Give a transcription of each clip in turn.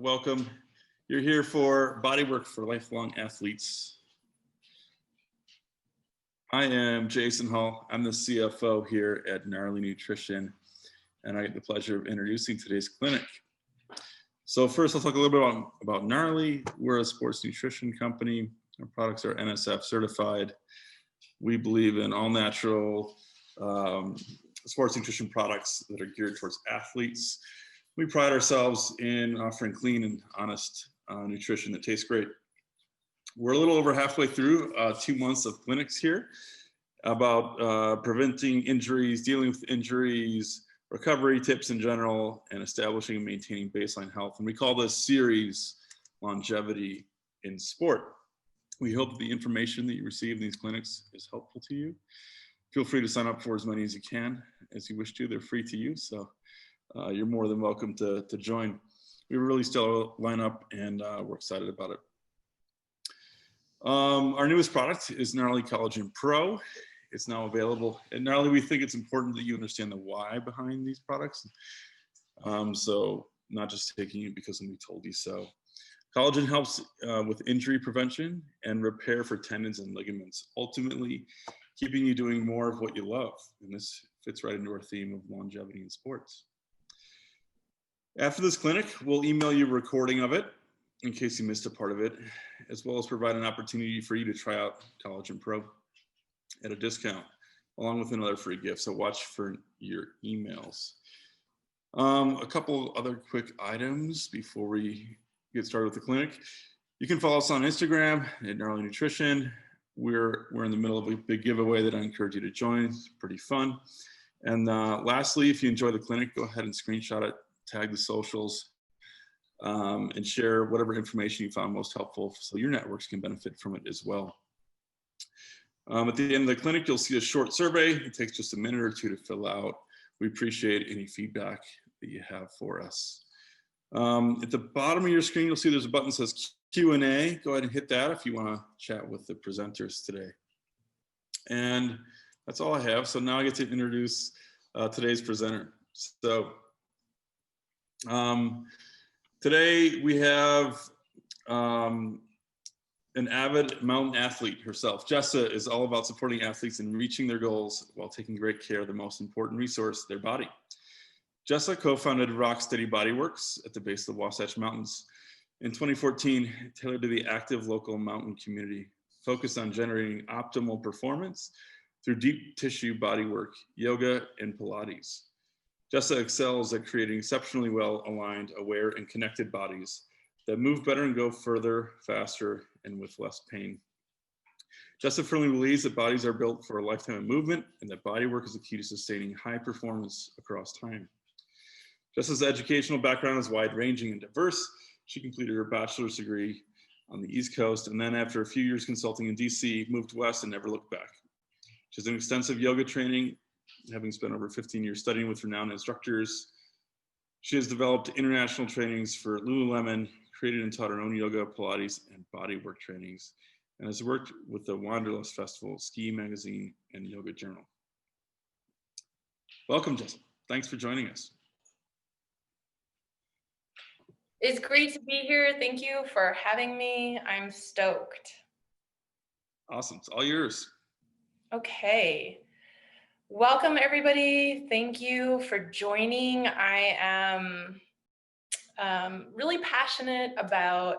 welcome. You're here for Bodywork for lifelong athletes. I am Jason Hall. I'm the CFO here at Gnarly Nutrition, and I get the pleasure of introducing today's clinic. So first, I'll talk a little bit about Gnarly. We're a sports nutrition company. Our products are NSF certified. We believe in all natural sports nutrition products that are geared towards athletes. We pride ourselves in offering clean and honest nutrition that tastes great. We're a little over halfway through 2 months of clinics here about preventing injuries, dealing with injuries, recovery tips in general, and establishing and maintaining baseline health. And we call this series Longevity in Sport. We hope that the information that you receive in these clinics is helpful to you. Feel free to sign up for as many as you can, as you wish to. They're free to use, so you're more than welcome to join. We have a really stellar lineup, and we're excited about it. Our newest product is Gnarly Collagen Pro. It's now available. At Gnarly, we think it's important that you understand the why behind these products. So not just taking it because somebody told you so. Collagen helps with injury prevention and repair for tendons and ligaments, ultimately keeping you doing more of what you love. And this fits right into our theme of longevity in sports. After this clinic, we'll email you a recording of it in case you missed a part of it, as well as provide an opportunity for you to try out Collagen Pro at a discount, along with another free gift. So watch for your emails. A couple other quick items before we get started with the clinic. You can follow us on Instagram at Gnarly Nutrition. We're in the middle of a big giveaway that I encourage you to join. It's pretty fun. And lastly, if you enjoy the clinic, go ahead and screenshot it, tag the socials, and share whatever information you found most helpful so your networks can benefit from it as well. At the end of the clinic, you'll see a short survey. It takes just a minute or two to fill out. We appreciate any feedback that you have for us. At the bottom of your screen, you'll see there's a button that says Q&A. Go ahead and hit that if you want to chat with the presenters today. And that's all I have. So now I get to introduce today's presenter. So today we have an avid mountain athlete herself. Jessa is all about supporting athletes in reaching their goals while taking great care of the most important resource, their body. Jessa co-founded Rock Steady Bodyworks at the base of the Wasatch Mountains in 2014, tailored to the active local mountain community, focused on generating optimal performance through deep tissue bodywork, yoga, and Pilates. Jessa excels at creating exceptionally well-aligned, aware, and connected bodies that move better and go further, faster, and with less pain. Jessa firmly believes that bodies are built for a lifetime of movement and that bodywork is the key to sustaining high performance across time. Jessa's educational background is wide-ranging and diverse. She completed her bachelor's degree on the East Coast, and then after a few years consulting in DC, moved west and never looked back. She has an extensive yoga training, having spent over 15 years studying with renowned instructors. She has developed international trainings for Lululemon, created and taught her own yoga, Pilates, and bodywork trainings, and has worked with the Wanderlust Festival, Ski Magazine, and Yoga Journal. Welcome, Jessa. Thanks for joining us. It's great to be here. Thank you for having me. I'm stoked. Awesome. It's all yours. Okay. Welcome, everybody. Thank you for joining. I am really passionate about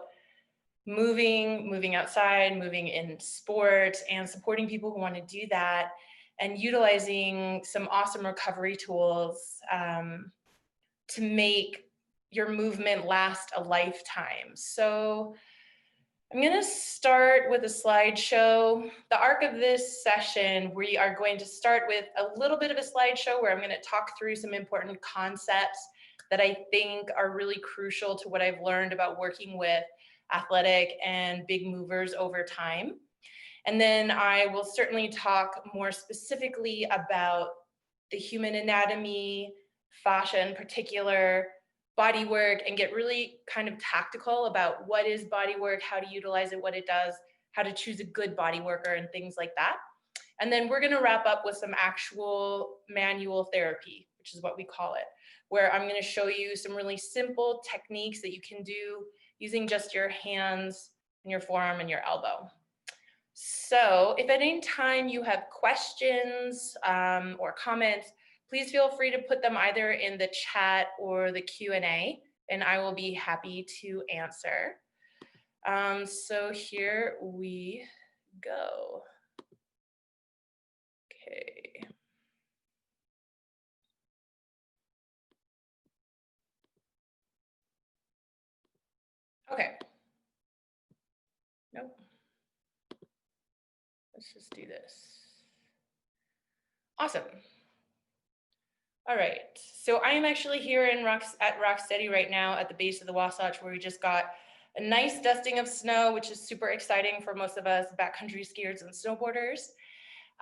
moving outside, moving in sport, and supporting people who want to do that, and utilizing some awesome recovery tools to make your movement last a lifetime. So I'm going to start with a slideshow. The arc of this session, we are going to start with a little bit of a slideshow where I'm going to talk through some important concepts that I think are really crucial to what I've learned about working with athletic and big movers over time. And then I will certainly talk more specifically about the human anatomy, fascia in particular, body work, and get really kind of tactical about what is body work, how to utilize it, what it does, how to choose a good body worker, and things like that. And then we're going to wrap up with some actual manual therapy, which is what we call it, where I'm going to show you some really simple techniques that you can do using just your hands and your forearm and your elbow. So if at any time you have questions or comments, please feel free to put them either in the chat or the Q&A, and I will be happy to answer. So here we go. Okay. Okay. Nope. Let's just do this. Awesome. All right. So I am actually here at Rock Steady right now at the base of the Wasatch, where we just got a nice dusting of snow, which is super exciting for most of us backcountry skiers and snowboarders.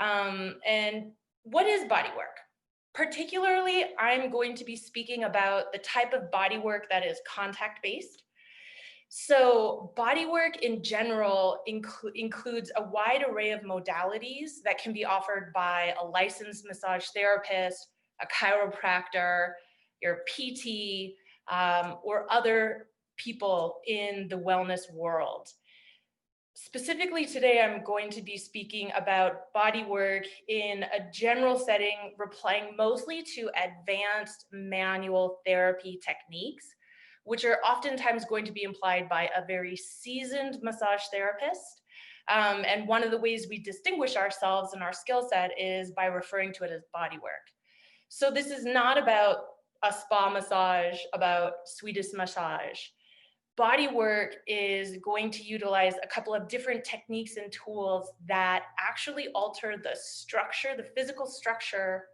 And what is bodywork? Particularly, I'm going to be speaking about the type of bodywork that is contact-based. So bodywork in general includes a wide array of modalities that can be offered by a licensed massage therapist, a chiropractor, your PT, or other people in the wellness world. Specifically today, I'm going to be speaking about bodywork in a general setting, replying mostly to advanced manual therapy techniques, which are oftentimes going to be implied by a very seasoned massage therapist. And one of the ways we distinguish ourselves and our skill set is by referring to it as bodywork. So this is not about a spa massage, about Swedish massage. Bodywork is going to utilize a couple of different techniques and tools that actually alter the structure, the physical structure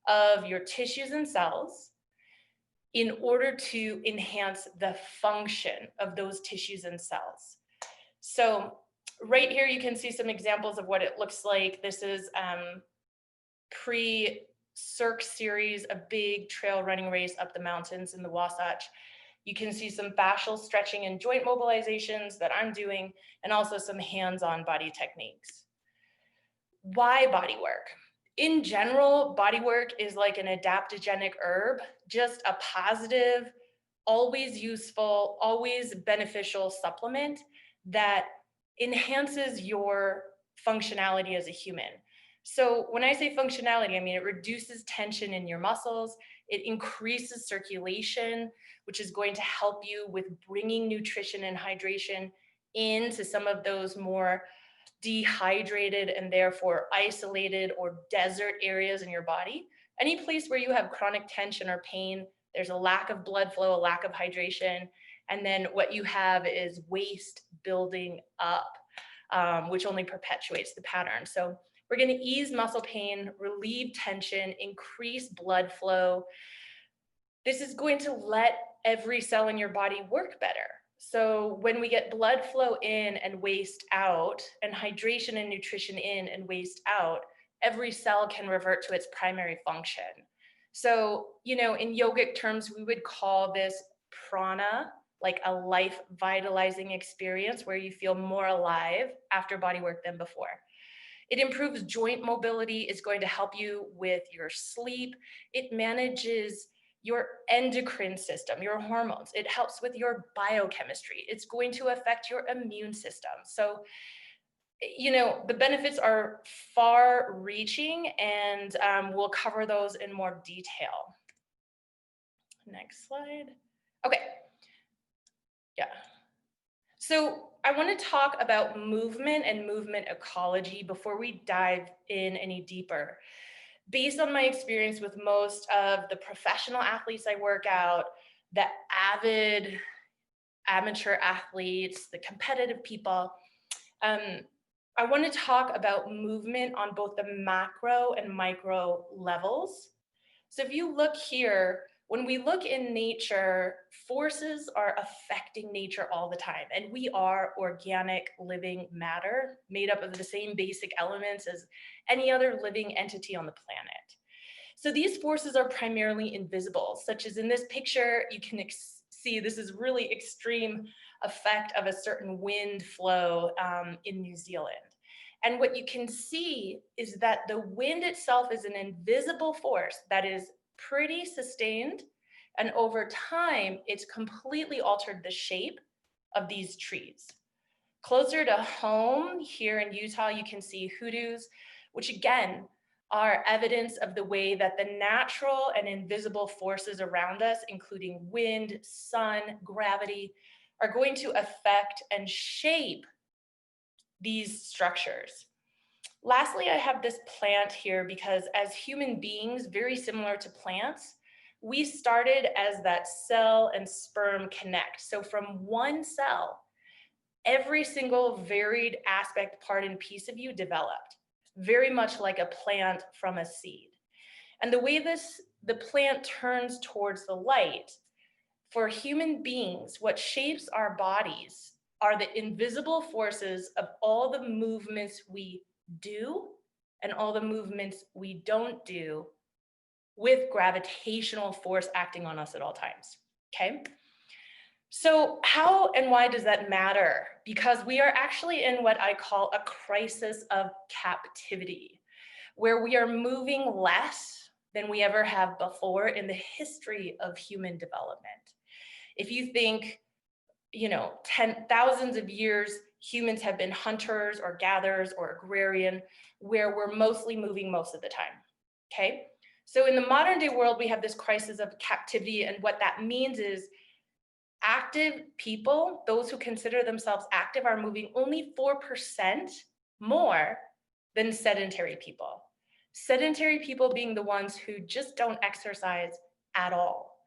of your tissues and cells in order to enhance the function of those tissues and cells. So right here, you can see some examples of what it looks like. This is pre-Cirque series, a big trail running race up the mountains in the Wasatch. You can see some fascial stretching and joint mobilizations that I'm doing, and also some hands-on body techniques. Why bodywork? In general, bodywork is like an adaptogenic herb, just a positive, always useful, always beneficial supplement that enhances your functionality as a human. So when I say functionality, I mean it reduces tension in your muscles, it increases circulation, which is going to help you with bringing nutrition and hydration into some of those more dehydrated and therefore isolated or desert areas in your body. Any place where you have chronic tension or pain, there's a lack of blood flow, a lack of hydration, and then what you have is waste building up, which only perpetuates the pattern. So we're going to ease muscle pain, relieve tension, increase blood flow. This is going to let every cell in your body work better. So when we get blood flow in and waste out, and hydration and nutrition in and waste out, every cell can revert to its primary function. So, you know, in yogic terms, we would call this prana, like a life vitalizing experience where you feel more alive after body work than before. It improves joint mobility. It's going to help you with your sleep. It manages your endocrine system, your hormones. It helps with your biochemistry. It's going to affect your immune system. So, you know, the benefits are far reaching, and we'll cover those in more detail. Next slide. Okay. Yeah. So I want to talk about movement and movement ecology before we dive in any deeper. Based on my experience with most of the professional athletes I work out, the avid amateur athletes, the competitive people, I want to talk about movement on both the macro and micro levels. So if you look here, when we look in nature, forces are affecting nature all the time. And we are organic living matter made up of the same basic elements as any other living entity on the planet. So these forces are primarily invisible, such as in this picture, you can see this is really extreme effect of a certain wind flow in New Zealand. And what you can see is that the wind itself is an invisible force that is pretty sustained And over time, it's completely altered the shape of these trees. Closer to home here in Utah, you can see hoodoos, which again are evidence of the way that the natural and invisible forces around us, including wind, sun, gravity, are going to affect and shape these structures. Lastly, I have this plant here because as human beings, very similar to plants, we started as that cell and sperm connect. So from one cell, every single varied aspect, part, and piece of you developed, very much like a plant from a seed. And the way the plant turns towards the light, for human beings, what shapes our bodies are the invisible forces of all the movements we do and all the movements we don't do with gravitational force acting on us at all times, okay? So how and why does that matter? Because we are actually in what I call a crisis of captivity, where we are moving less than we ever have before in the history of human development. If you think, thousands of years, humans have been hunters or gatherers or agrarian, where we're mostly moving most of the time, okay? So in the modern day world, we have this crisis of captivity, and what that means is active people, those who consider themselves active, are moving only 4% more than sedentary people. Sedentary people being the ones who just don't exercise at all.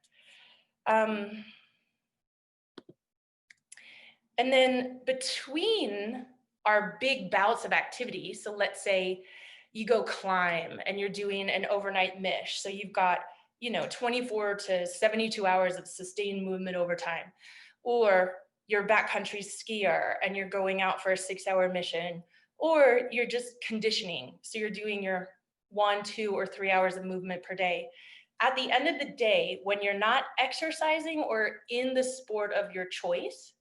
And then between our big bouts of activity, so let's say you go climb and you're doing an overnight mish. So you've got 24 to 72 hours of sustained movement over time. Or you're a backcountry skier and you're going out for a 6-hour mission. Or you're just conditioning. So you're doing your 1, 2, or 3 hours of movement per day. At the end of the day, when you're not exercising or in the sport of your choice,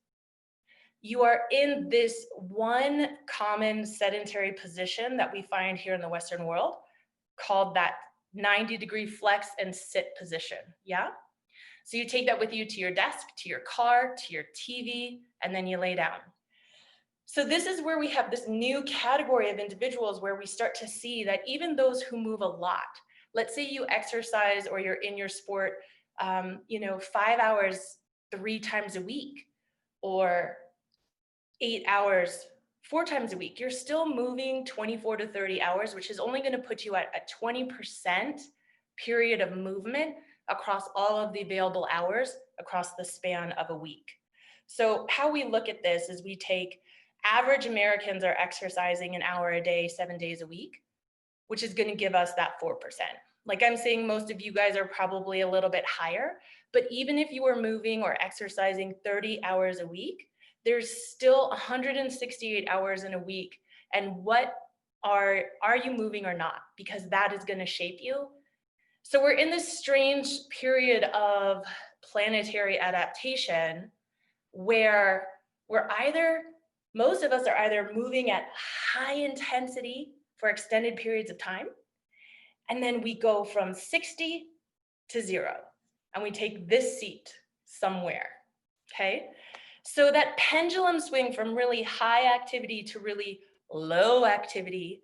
you are in this one common sedentary position that we find here in the Western world called that 90-degree flex and sit position, yeah? So you take that with you to your desk, to your car, to your TV, and then you lay down. So this is where we have this new category of individuals where we start to see that even those who move a lot, let's say you exercise or you're in your sport, 5 hours 3 times a week, or 8 hours 4 times a week, you're still moving 24 to 30 hours, which is only going to put you at a 20% period of movement across all of the available hours across the span of a week. So how we look at this is we take average Americans are exercising an hour a day, 7 days a week, which is going to give us that 4%. Like I'm saying, most of you guys are probably a little bit higher, but even if you were moving or exercising 30 hours a week, there's still 168 hours in a week. And what are you moving or not? Because that is going to shape you. So we're in this strange period of planetary adaptation where most of us are either moving at high intensity for extended periods of time, and then we go from 60 to 0, and we take this seat somewhere, okay? So that pendulum swing from really high activity to really low activity,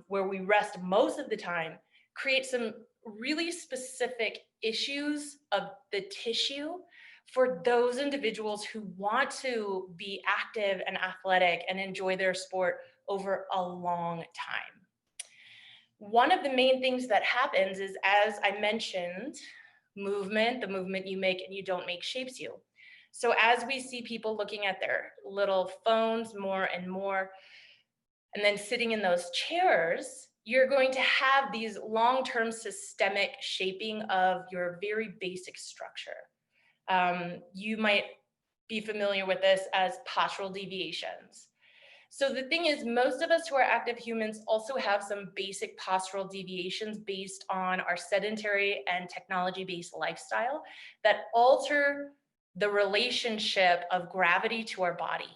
where we rest most of the time, creates some really specific issues of the tissue for those individuals who want to be active and athletic and enjoy their sport over a long time. One of the main things that happens is, as I mentioned, movement, the movement you make and you don't make, shapes you. So as we see people looking at their little phones more and more, and then sitting in those chairs, you're going to have these long-term systemic shaping of your very basic structure. You might be familiar with this as postural deviations. So the thing is, most of us who are active humans also have some basic postural deviations based on our sedentary and technology-based lifestyle that alter the relationship of gravity to our body.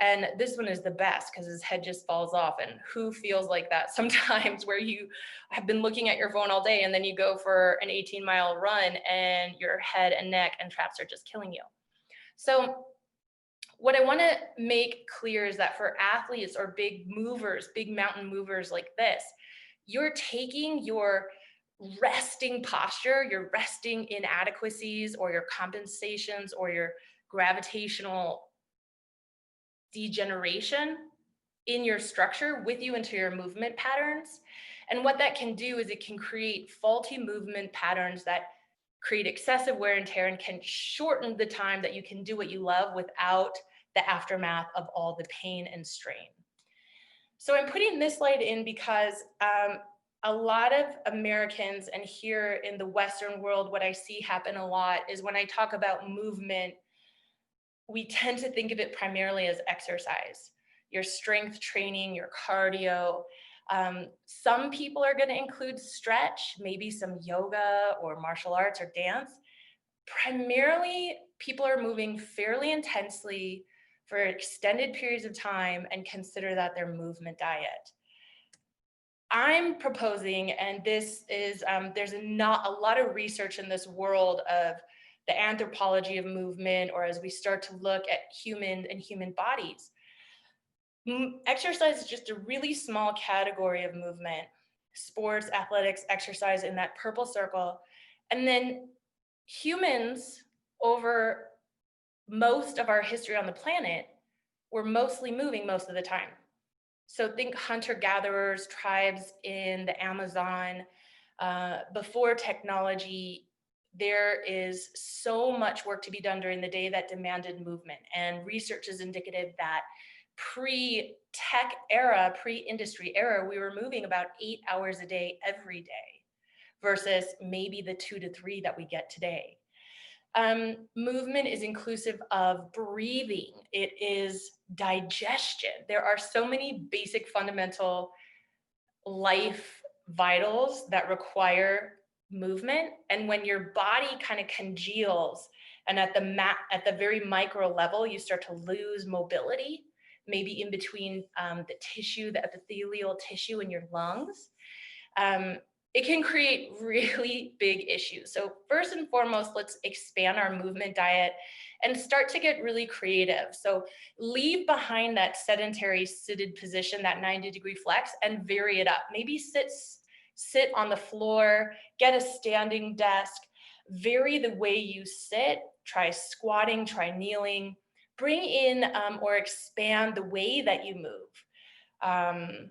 And this one is the best because his head just falls off. And who feels like that sometimes, where you have been looking at your phone all day and then you go for an 18-mile run and your head and neck and traps are just killing you. So what I want to make clear is that for athletes or big movers, big mountain movers like this, you're taking your resting posture, your resting inadequacies or your compensations or your gravitational degeneration in your structure with you into your movement patterns. And what that can do is it can create faulty movement patterns that create excessive wear and tear and can shorten the time that you can do what you love without the aftermath of all the pain and strain. So I'm putting this slide in because a lot of Americans, and here in the Western world, what I see happen a lot is when I talk about movement, we tend to think of it primarily as exercise, your strength training, your cardio. Some people are going to include stretch, maybe some yoga or martial arts or dance. Primarily, people are moving fairly intensely for extended periods of time and consider that their movement diet. I'm proposing, and this is, there's not a lot of research in this world of the anthropology of movement, or as we start to look at human and human bodies. Exercise is just a really small category of movement. Sports, athletics, exercise in that purple circle. And then humans, over most of our history on the planet, were mostly moving most of the time. So think hunter-gatherers, tribes in the Amazon. Before technology, there is so much work to be done during the day that demanded movement. And research is indicative that pre-tech era, pre-industry era, we were moving about 8 hours a day every day versus maybe the 2 to 3 that we get today. Movement is inclusive of breathing. It is digestion. There are so many basic fundamental life vitals that require movement. And when your body kind of congeals and at the very micro level, you start to lose mobility, maybe in between the tissue, the epithelial tissue in your lungs. It can create really big issues. So first and foremost, let's expand our movement diet and start to get really creative. So leave behind that sedentary seated position, that 90-degree flex, and vary it up. Maybe sit on the floor, get a standing desk, vary the way you sit, try squatting, try kneeling, bring in or expand the way that you move.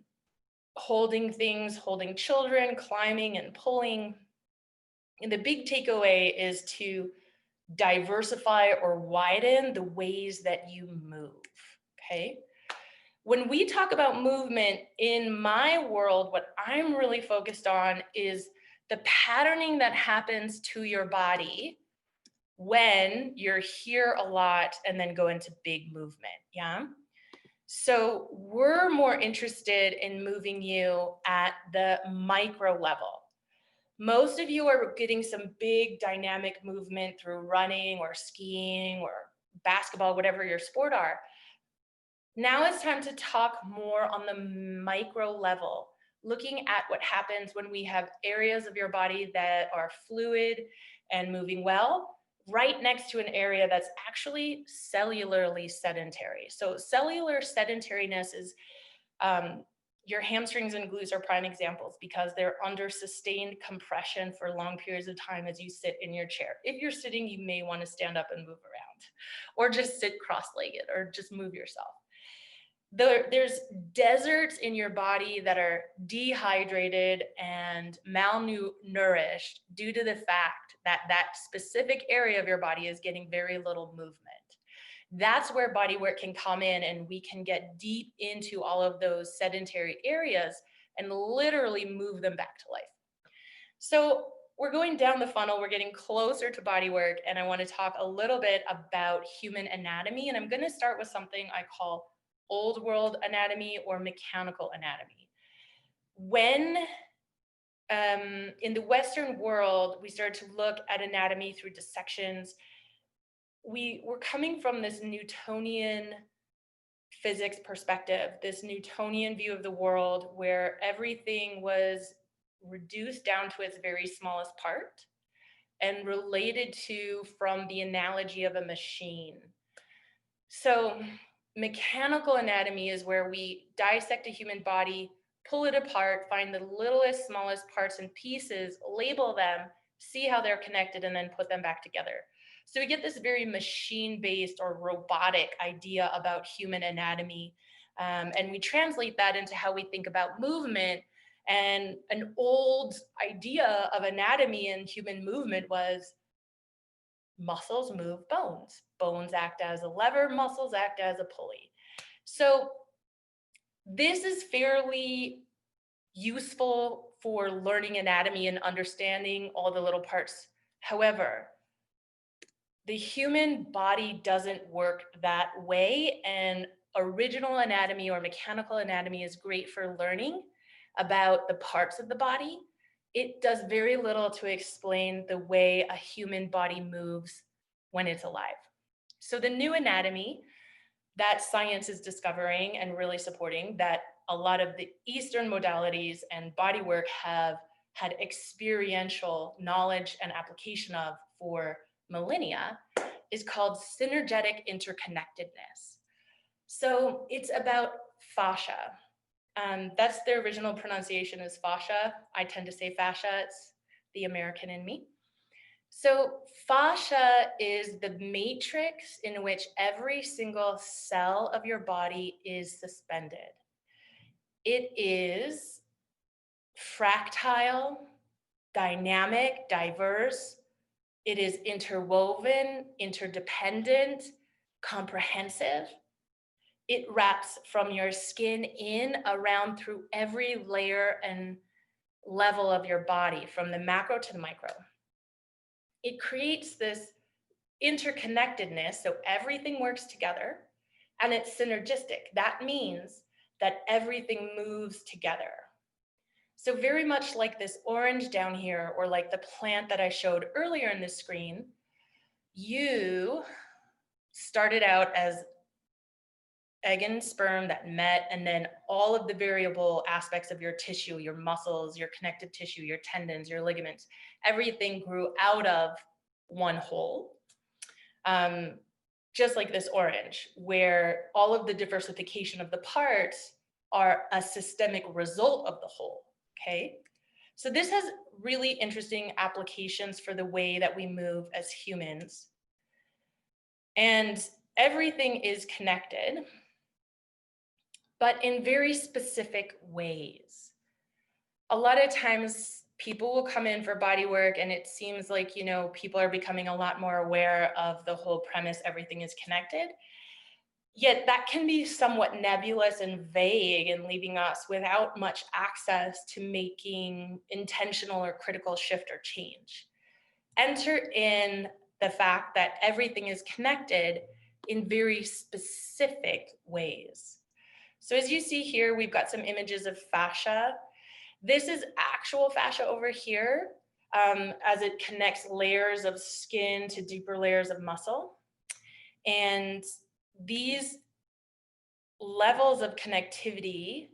Holding things, holding children, climbing and pulling. And the big takeaway is to diversify or widen the ways that you move, okay? When we talk about movement in my world, what I'm really focused on is the patterning that happens to your body when you're here a lot and then go into big movement, yeah? So we're more interested in moving you at the micro level. Most of you are getting some big dynamic movement through running or skiing or basketball, whatever your sport are. Now it's time to talk more on the micro level, looking at what happens when we have areas of your body that are fluid and moving well, right next to an area that's actually cellularly sedentary. So cellular sedentariness is, your hamstrings and glutes are prime examples because they're under sustained compression for long periods of time as you sit in your chair. If you're sitting, you may want to stand up and move around, or just sit cross-legged, or just move yourself. There's deserts in your body that are dehydrated and malnourished due to the fact that that specific area of your body is getting very little movement. That's where bodywork can come in, and we can get deep into all of those sedentary areas and literally move them back to life. So we're going down the funnel, we're getting closer to bodywork, and I want to talk a little bit about human anatomy. And I'm going to start with something I call old world anatomy or mechanical anatomy. When in the Western world, we started to look at anatomy through dissections, we were coming from this Newtonian physics perspective, this Newtonian view of the world where everything was reduced down to its very smallest part and related to from the analogy of a machine. So mechanical anatomy is where we dissect a human body, pull it apart, find the littlest, smallest parts and pieces, label them, see how they're connected, and then put them back together. So we get this very machine-based or robotic idea about human anatomy. And we translate that into how we think about movement. And an old idea of anatomy and human movement was muscles move bones. Bones act as a lever, muscles act as a pulley. So this is fairly useful for learning anatomy and understanding all the little parts. However, the human body doesn't work that way, and original anatomy or mechanical anatomy is great for learning about the parts of the body. It does very little to explain the way a human body moves when it's alive. So the new anatomy that science is discovering and really supporting, that a lot of the Eastern modalities and bodywork have had experiential knowledge and application of for millennia, is called synergetic interconnectedness. So it's about fascia. That's the original pronunciation is fascia. I tend to say fascia, it's the American in me. So fascia is the matrix in which every single cell of your body is suspended. It is fractile, dynamic, diverse. It is interwoven, interdependent, comprehensive. It wraps from your skin in, around, through every layer and level of your body, from the macro to the micro. It creates this interconnectedness, so everything works together, and it's synergistic. That means that everything moves together. So very much like this orange down here, or like the plant that I showed earlier in this screen, you started out as egg and sperm that met, and then all of the variable aspects of your tissue, your muscles, your connective tissue, your tendons, your ligaments, everything grew out of one whole. Just like this orange, where all of the diversification of the parts are a systemic result of the whole, okay? So this has really interesting applications for the way that we move as humans. And everything is connected, but in very specific ways. A lot of times people will come in for body work and it seems like, you know, people are becoming a lot more aware of the whole premise, everything is connected. Yet that can be somewhat nebulous and vague and leaving us without much access to making intentional or critical shift or change. Enter in the fact that everything is connected in very specific ways. So as you see here, we've got some images of fascia. This is actual fascia over here, as it connects layers of skin to deeper layers of muscle. And these levels of connectivity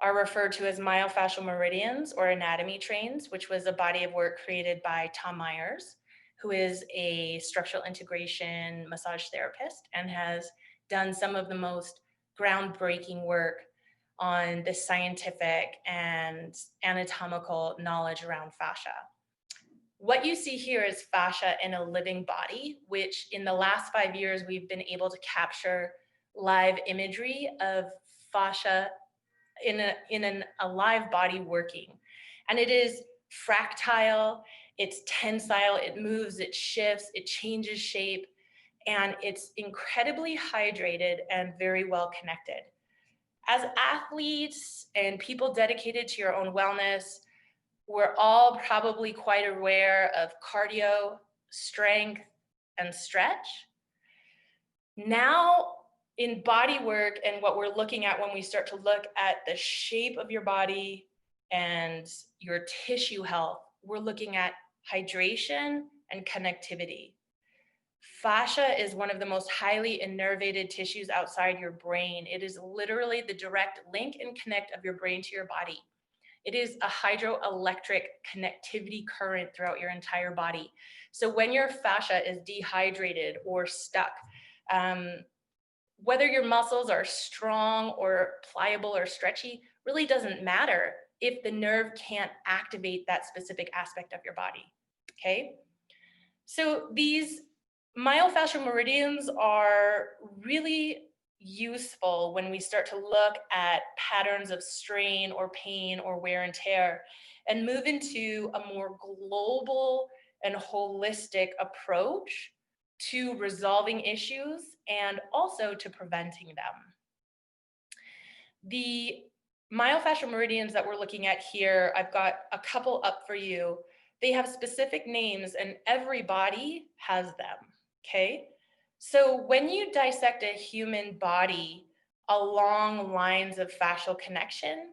are referred to as myofascial meridians or anatomy trains, which was a body of work created by Tom Myers, who is a structural integration massage therapist and has done some of the most groundbreaking work on the scientific and anatomical knowledge around fascia. What you see here is fascia in a living body, which in the last 5 years, we've been able to capture live imagery of fascia in a live body working. And it is fractile, it's tensile, it moves, it shifts, it changes shape, and it's incredibly hydrated and very well connected. As athletes and people dedicated to your own wellness, we're all probably quite aware of cardio, strength, and stretch. Now, in body work and what we're looking at when we start to look at the shape of your body and your tissue health, we're looking at hydration and connectivity. Fascia is one of the most highly innervated tissues outside your brain. It is literally the direct link and connect of your brain to your body. It is a hydroelectric connectivity current throughout your entire body. So when your fascia is dehydrated or stuck, whether your muscles are strong or pliable or stretchy really doesn't matter if the nerve can't activate that specific aspect of your body, okay? So these myofascial meridians are really useful when we start to look at patterns of strain or pain or wear and tear and move into a more global and holistic approach to resolving issues and also to preventing them. The myofascial meridians that we're looking at here, I've got a couple up for you. They have specific names and every body has them, okay? So when you dissect a human body along lines of fascial connection,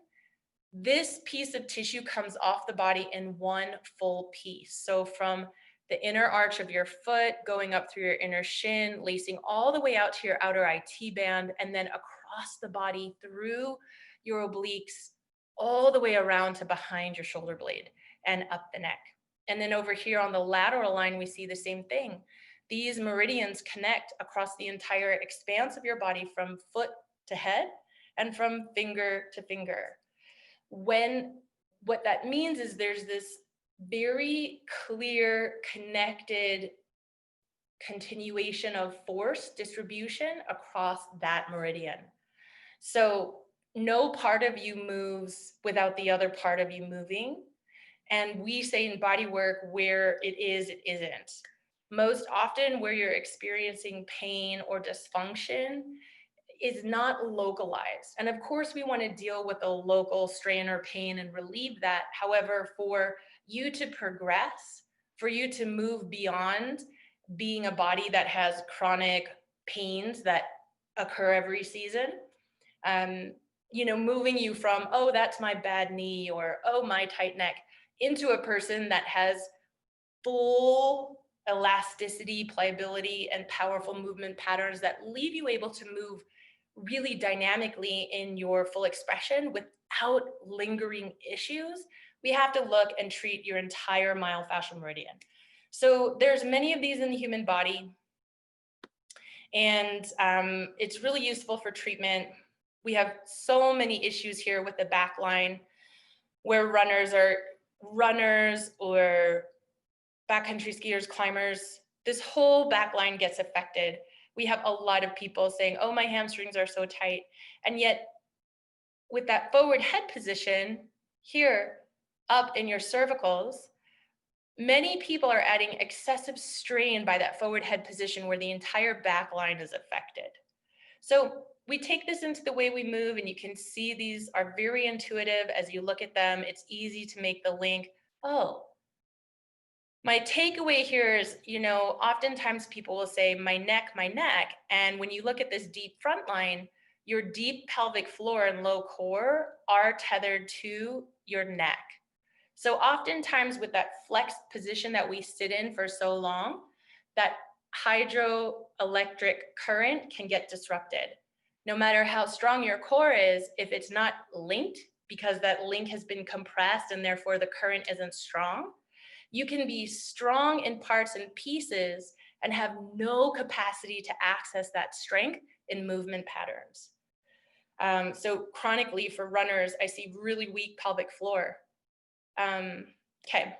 this piece of tissue comes off the body in one full piece. So from the inner arch of your foot, going up through your inner shin, lacing all the way out to your outer IT band, and then across the body through your obliques, all the way around to behind your shoulder blade and up the neck. And then over here on the lateral line, we see the same thing. These meridians connect across the entire expanse of your body from foot to head and from finger to finger. What that means is there's this very clear connected continuation of force distribution across that meridian. So no part of you moves without the other part of you moving. And we say in bodywork, where it isn't. Most often where you're experiencing pain or dysfunction is not localized. And of course, we want to deal with a local strain or pain and relieve that. However, for you to progress, for you to move beyond being a body that has chronic pains that occur every season, moving you from, oh, that's my bad knee, or oh, my tight neck, into a person that has full elasticity, pliability, and powerful movement patterns that leave you able to move really dynamically in your full expression without lingering issues, we have to look and treat your entire myofascial meridian. So there's many of these in the human body, and it's really useful for treatment. We have so many issues here with the back line where runners or backcountry skiers, climbers, this whole back line gets affected. We have a lot of people saying, oh, my hamstrings are so tight. And yet with that forward head position here up in your cervicals, many people are adding excessive strain by that forward head position where the entire back line is affected. So we take this into the way we move, and you can see these are very intuitive as you look at them. It's easy to make the link. Oh, my takeaway here is, oftentimes people will say, my neck. And when you look at this deep front line, your deep pelvic floor and low core are tethered to your neck. So oftentimes with that flexed position that we sit in for so long, that hydroelectric current can get disrupted. No matter how strong your core is, if it's not linked, because that link has been compressed and therefore the current isn't strong, you can be strong in parts and pieces and have no capacity to access that strength in movement patterns. So chronically for runners, I see really weak pelvic floor. Okay.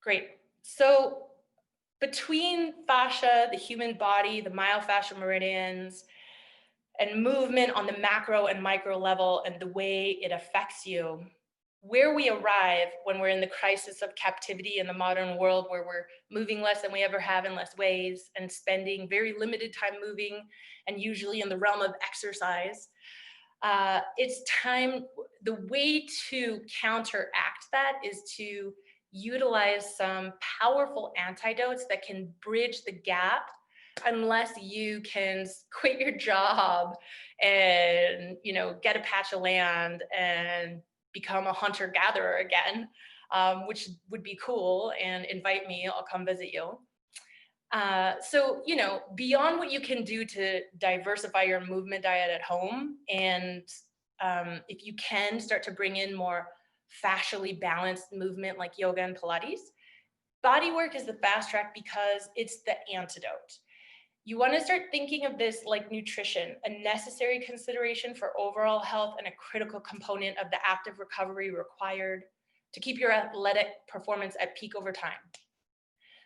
Great. So between fascia, the human body, the myofascial meridians, and movement on the macro and micro level and the way it affects you, where we arrive when we're in the crisis of captivity in the modern world, where we're moving less than we ever have in less ways and spending very limited time moving, and usually in the realm of exercise, it's time. The way to counteract that is to utilize some powerful antidotes that can bridge the gap, unless you can quit your job and get a patch of land and become a hunter-gatherer again. which would be cool, and invite me, I'll come visit you. So, you know, beyond what you can do to diversify your movement diet at home, and if you can start to bring in more fascially balanced movement like yoga and Pilates, bodywork is the fast track because it's the antidote. You want to start thinking of this like nutrition, a necessary consideration for overall health and a critical component of the active recovery required to keep your athletic performance at peak over time.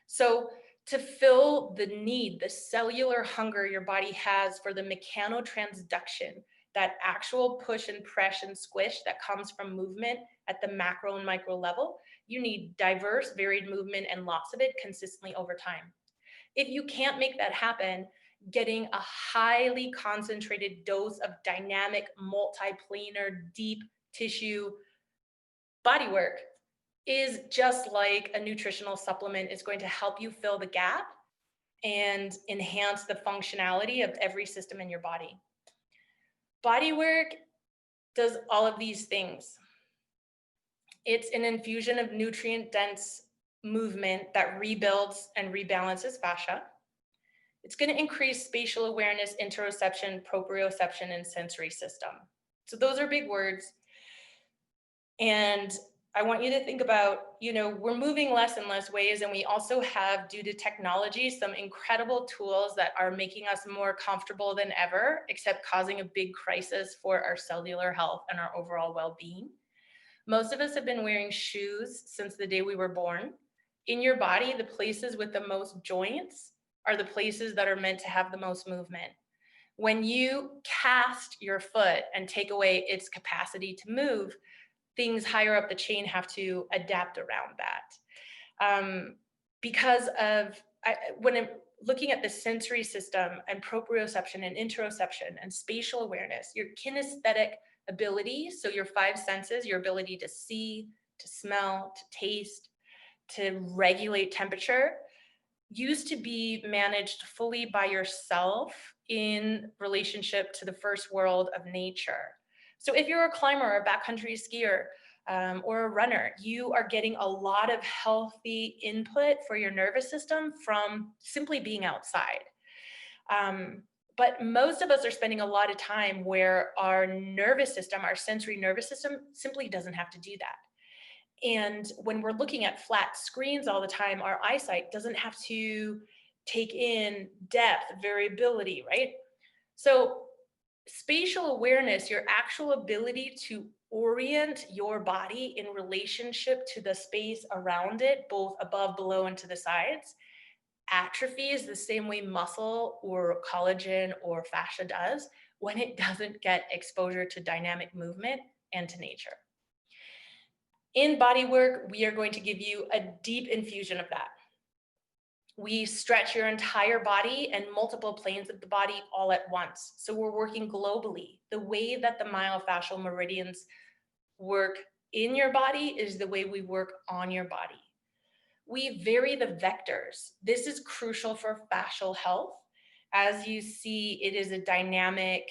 So to fill the need, the cellular hunger your body has for the mechanotransduction, that actual push and press and squish that comes from movement at the macro and micro level, you need diverse, varied movement and lots of it consistently over time. If you can't make that happen, getting a highly concentrated dose of dynamic, multiplanar, deep tissue body work is just like a nutritional supplement. Is going to help you fill the gap and enhance the functionality of every system in your body. Bodywork does all of these things. It's an infusion of nutrient-dense movement that rebuilds and rebalances fascia. It's going to increase spatial awareness, interoception, proprioception, and sensory system. So those are big words. And I want you to think about, you know, we're moving less and less ways, and we also have, due to technology, some incredible tools that are making us more comfortable than ever, except causing a big crisis for our cellular health and our overall well-being. Most of us have been wearing shoes since the day we were born. In your body, the places with the most joints are the places that are meant to have the most movement. When you cast your foot and take away its capacity to move, things higher up the chain have to adapt around that. Because of, when I'm looking at the sensory system and proprioception and interoception and spatial awareness, your kinesthetic ability, so your five senses, your ability to see, to smell, to taste, to regulate temperature, used to be managed fully by yourself in relationship to the first world of nature. So if you're a climber or a backcountry skier or a runner, you are getting a lot of healthy input for your nervous system from simply being outside. But most of us are spending a lot of time where our nervous system, our sensory nervous system, simply doesn't have to do that. And when we're looking at flat screens all the time, our eyesight doesn't have to take in depth, variability, right? So spatial awareness, your actual ability to orient your body in relationship to the space around it, both above, below, and to the sides, atrophies the same way muscle or collagen or fascia does when it doesn't get exposure to dynamic movement and to nature. In bodywork, we are going to give you a deep infusion of that. We stretch your entire body and multiple planes of the body all at once. So we're working globally. The way that the myofascial meridians work in your body is the way we work on your body. We vary the vectors. This is crucial for fascial health. As you see, it is a dynamic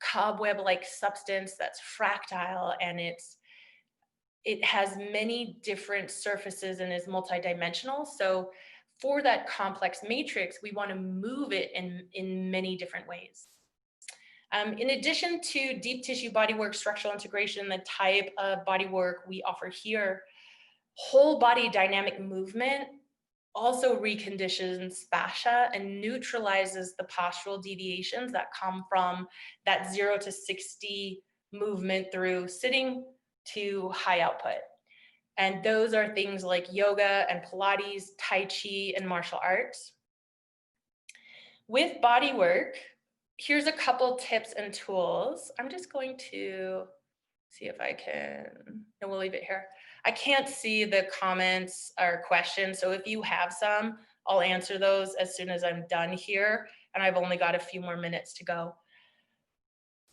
cobweb-like substance that's fractile, and it has many different surfaces and is multidimensional. So for that complex matrix, we want to move it in many different ways. In addition to deep tissue bodywork, structural integration, the type of bodywork we offer here, whole body dynamic movement also reconditions fascia and neutralizes the postural deviations that come from that 0 to 60 movement through sitting to high output. And those are things like yoga and Pilates, Tai Chi, and martial arts. With bodywork, here's a couple tips and tools. I'm just going to see if I can, and we'll leave it here. I can't see the comments or questions, so if you have some, I'll answer those as soon as I'm done here, and I've only got a few more minutes to go.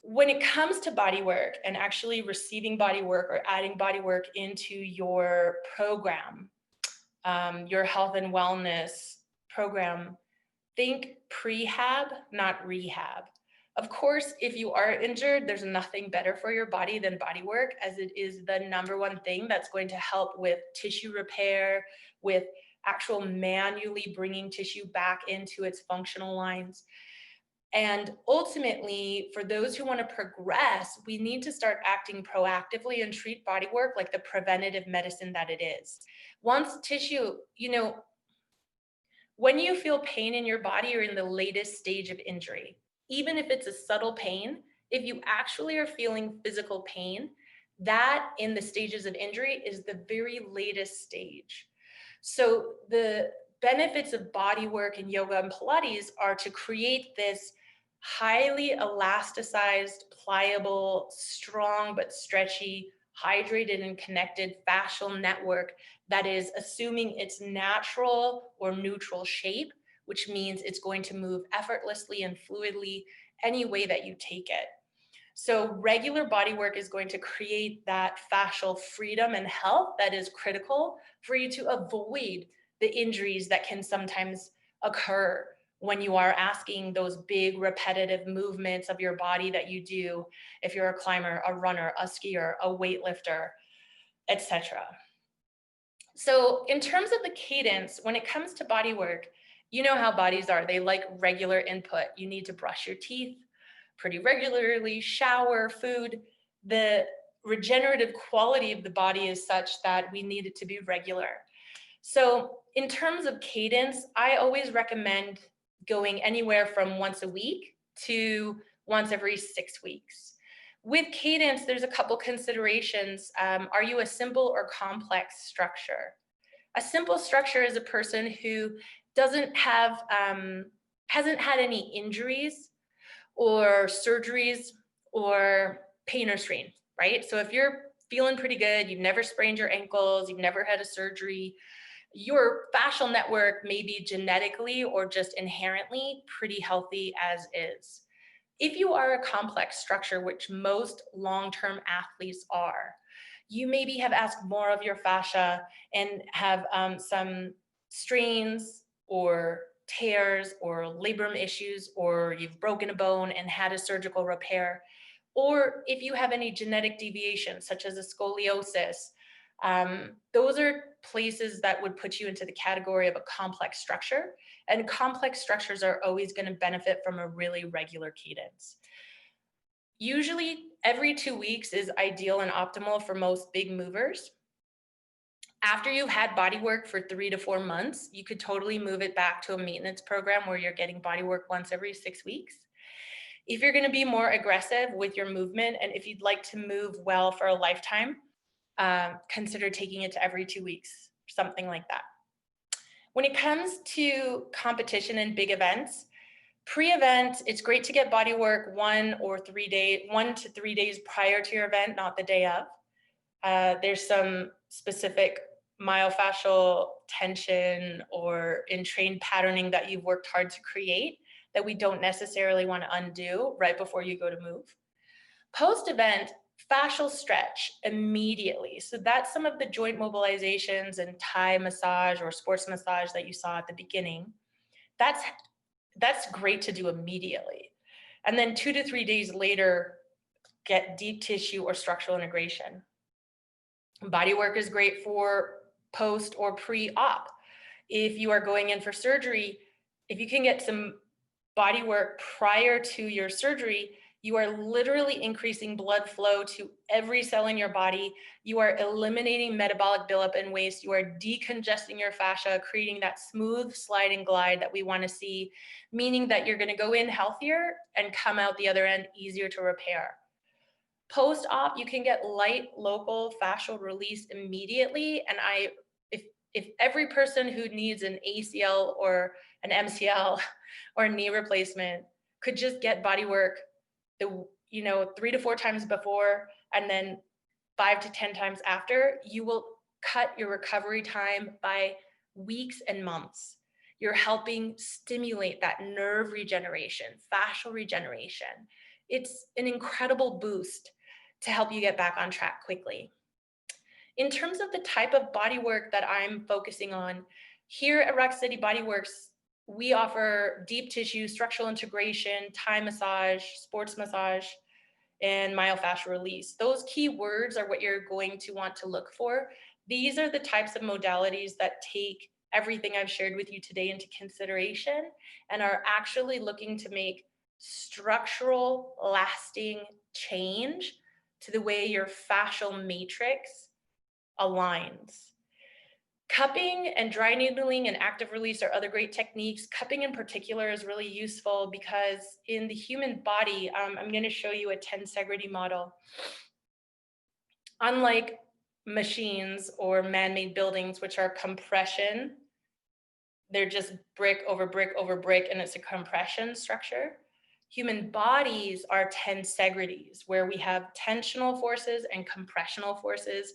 When it comes to bodywork and actually receiving bodywork or adding bodywork into your program, your health and wellness program, think prehab, not rehab. Of course, if you are injured, there's nothing better for your body than bodywork, as it is the #1 thing that's going to help with tissue repair, with actual manually bringing tissue back into its functional lines. And ultimately, for those who want to progress, we need to start acting proactively and treat bodywork like the preventative medicine that it is. Once tissue, when you feel pain in your body, you're in the latest stage of injury. Even if it's a subtle pain, if you actually are feeling physical pain, that in the stages of injury is the very latest stage. So the benefits of body work and yoga and Pilates are to create this highly elasticized, pliable, strong but stretchy, hydrated and connected fascial network that is assuming its natural or neutral shape, which means it's going to move effortlessly and fluidly any way that you take it. So regular body work is going to create that fascial freedom and health that is critical for you to avoid the injuries that can sometimes occur when you are asking those big repetitive movements of your body that you do if you're a climber, a runner, a skier, a weightlifter, etc. So in terms of the cadence, when it comes to body work, you know how bodies are. They like regular input. You need to brush your teeth pretty regularly, shower, food. The regenerative quality of the body is such that we need it to be regular. So in terms of cadence, I always recommend going anywhere from once a week to once every 6 weeks. With cadence, there's a couple considerations. Are you a simple or complex structure? A simple structure is a person who doesn't have, hasn't had any injuries or surgeries or pain or strain, right? So if you're feeling pretty good, you've never sprained your ankles, you've never had a surgery, your fascial network may be genetically or just inherently pretty healthy as is. If you are a complex structure, which most long-term athletes are, you maybe have asked more of your fascia and have some strains or tears or labrum issues, or you've broken a bone and had a surgical repair, or if you have any genetic deviation, such as a scoliosis, those are places that would put you into the category of a complex structure, and complex structures are always going to benefit from a really regular cadence. Usually every 2 weeks is ideal and optimal for most big movers. After you've had body work for 3 to 4 months, you could totally move it back to a maintenance program where you're getting body work once every 6 weeks. If you're going to be more aggressive with your movement, and if you'd like to move well for a lifetime, consider taking it to every 2 weeks, something like that. When it comes to competition and big events, pre-event, it's great to get body work 1 to 3 days prior to your event, not the day of. There's some specific myofascial tension or entrained patterning that you've worked hard to create that we don't necessarily want to undo right before you go to move. Post-event, fascial stretch immediately. So that's some of the joint mobilizations and Thai massage or sports massage that you saw at the beginning. That's great to do immediately. And then 2 to 3 days later, get deep tissue or structural integration. Body work is great for post or pre-op. If you are going in for surgery, if you can get some body work prior to your surgery, you are literally increasing blood flow to every cell in your body. You are eliminating metabolic buildup and waste. You are decongesting your fascia, creating that smooth slide and glide that we want to see, meaning that you're going to go in healthier and come out the other end easier to repair. Post-op, you can get light local fascial release immediately. And if every person who needs an ACL or an MCL or a knee replacement could just get body work 3 to 4 times before and then 5 to 10 times after, you will cut your recovery time by weeks and months. You're helping stimulate that nerve regeneration, fascial regeneration. It's an incredible boost to help you get back on track quickly. In terms of the type of body work that I'm focusing on, here at Rock Steady Bodyworks, we offer deep tissue, structural integration, Thai massage, sports massage, and myofascial release. Those key words are what you're going to want to look for. These are the types of modalities that take everything I've shared with you today into consideration and are actually looking to make structural, lasting change to the way your fascial matrix aligns. Cupping and dry needling and active release are other great techniques. Cupping in particular is really useful because in the human body, I'm going to show you a tensegrity model. Unlike machines or man-made buildings, which are compression, they're just brick over brick over brick, and it's a compression structure. Human bodies are tensegrities, where we have tensional forces and compressional forces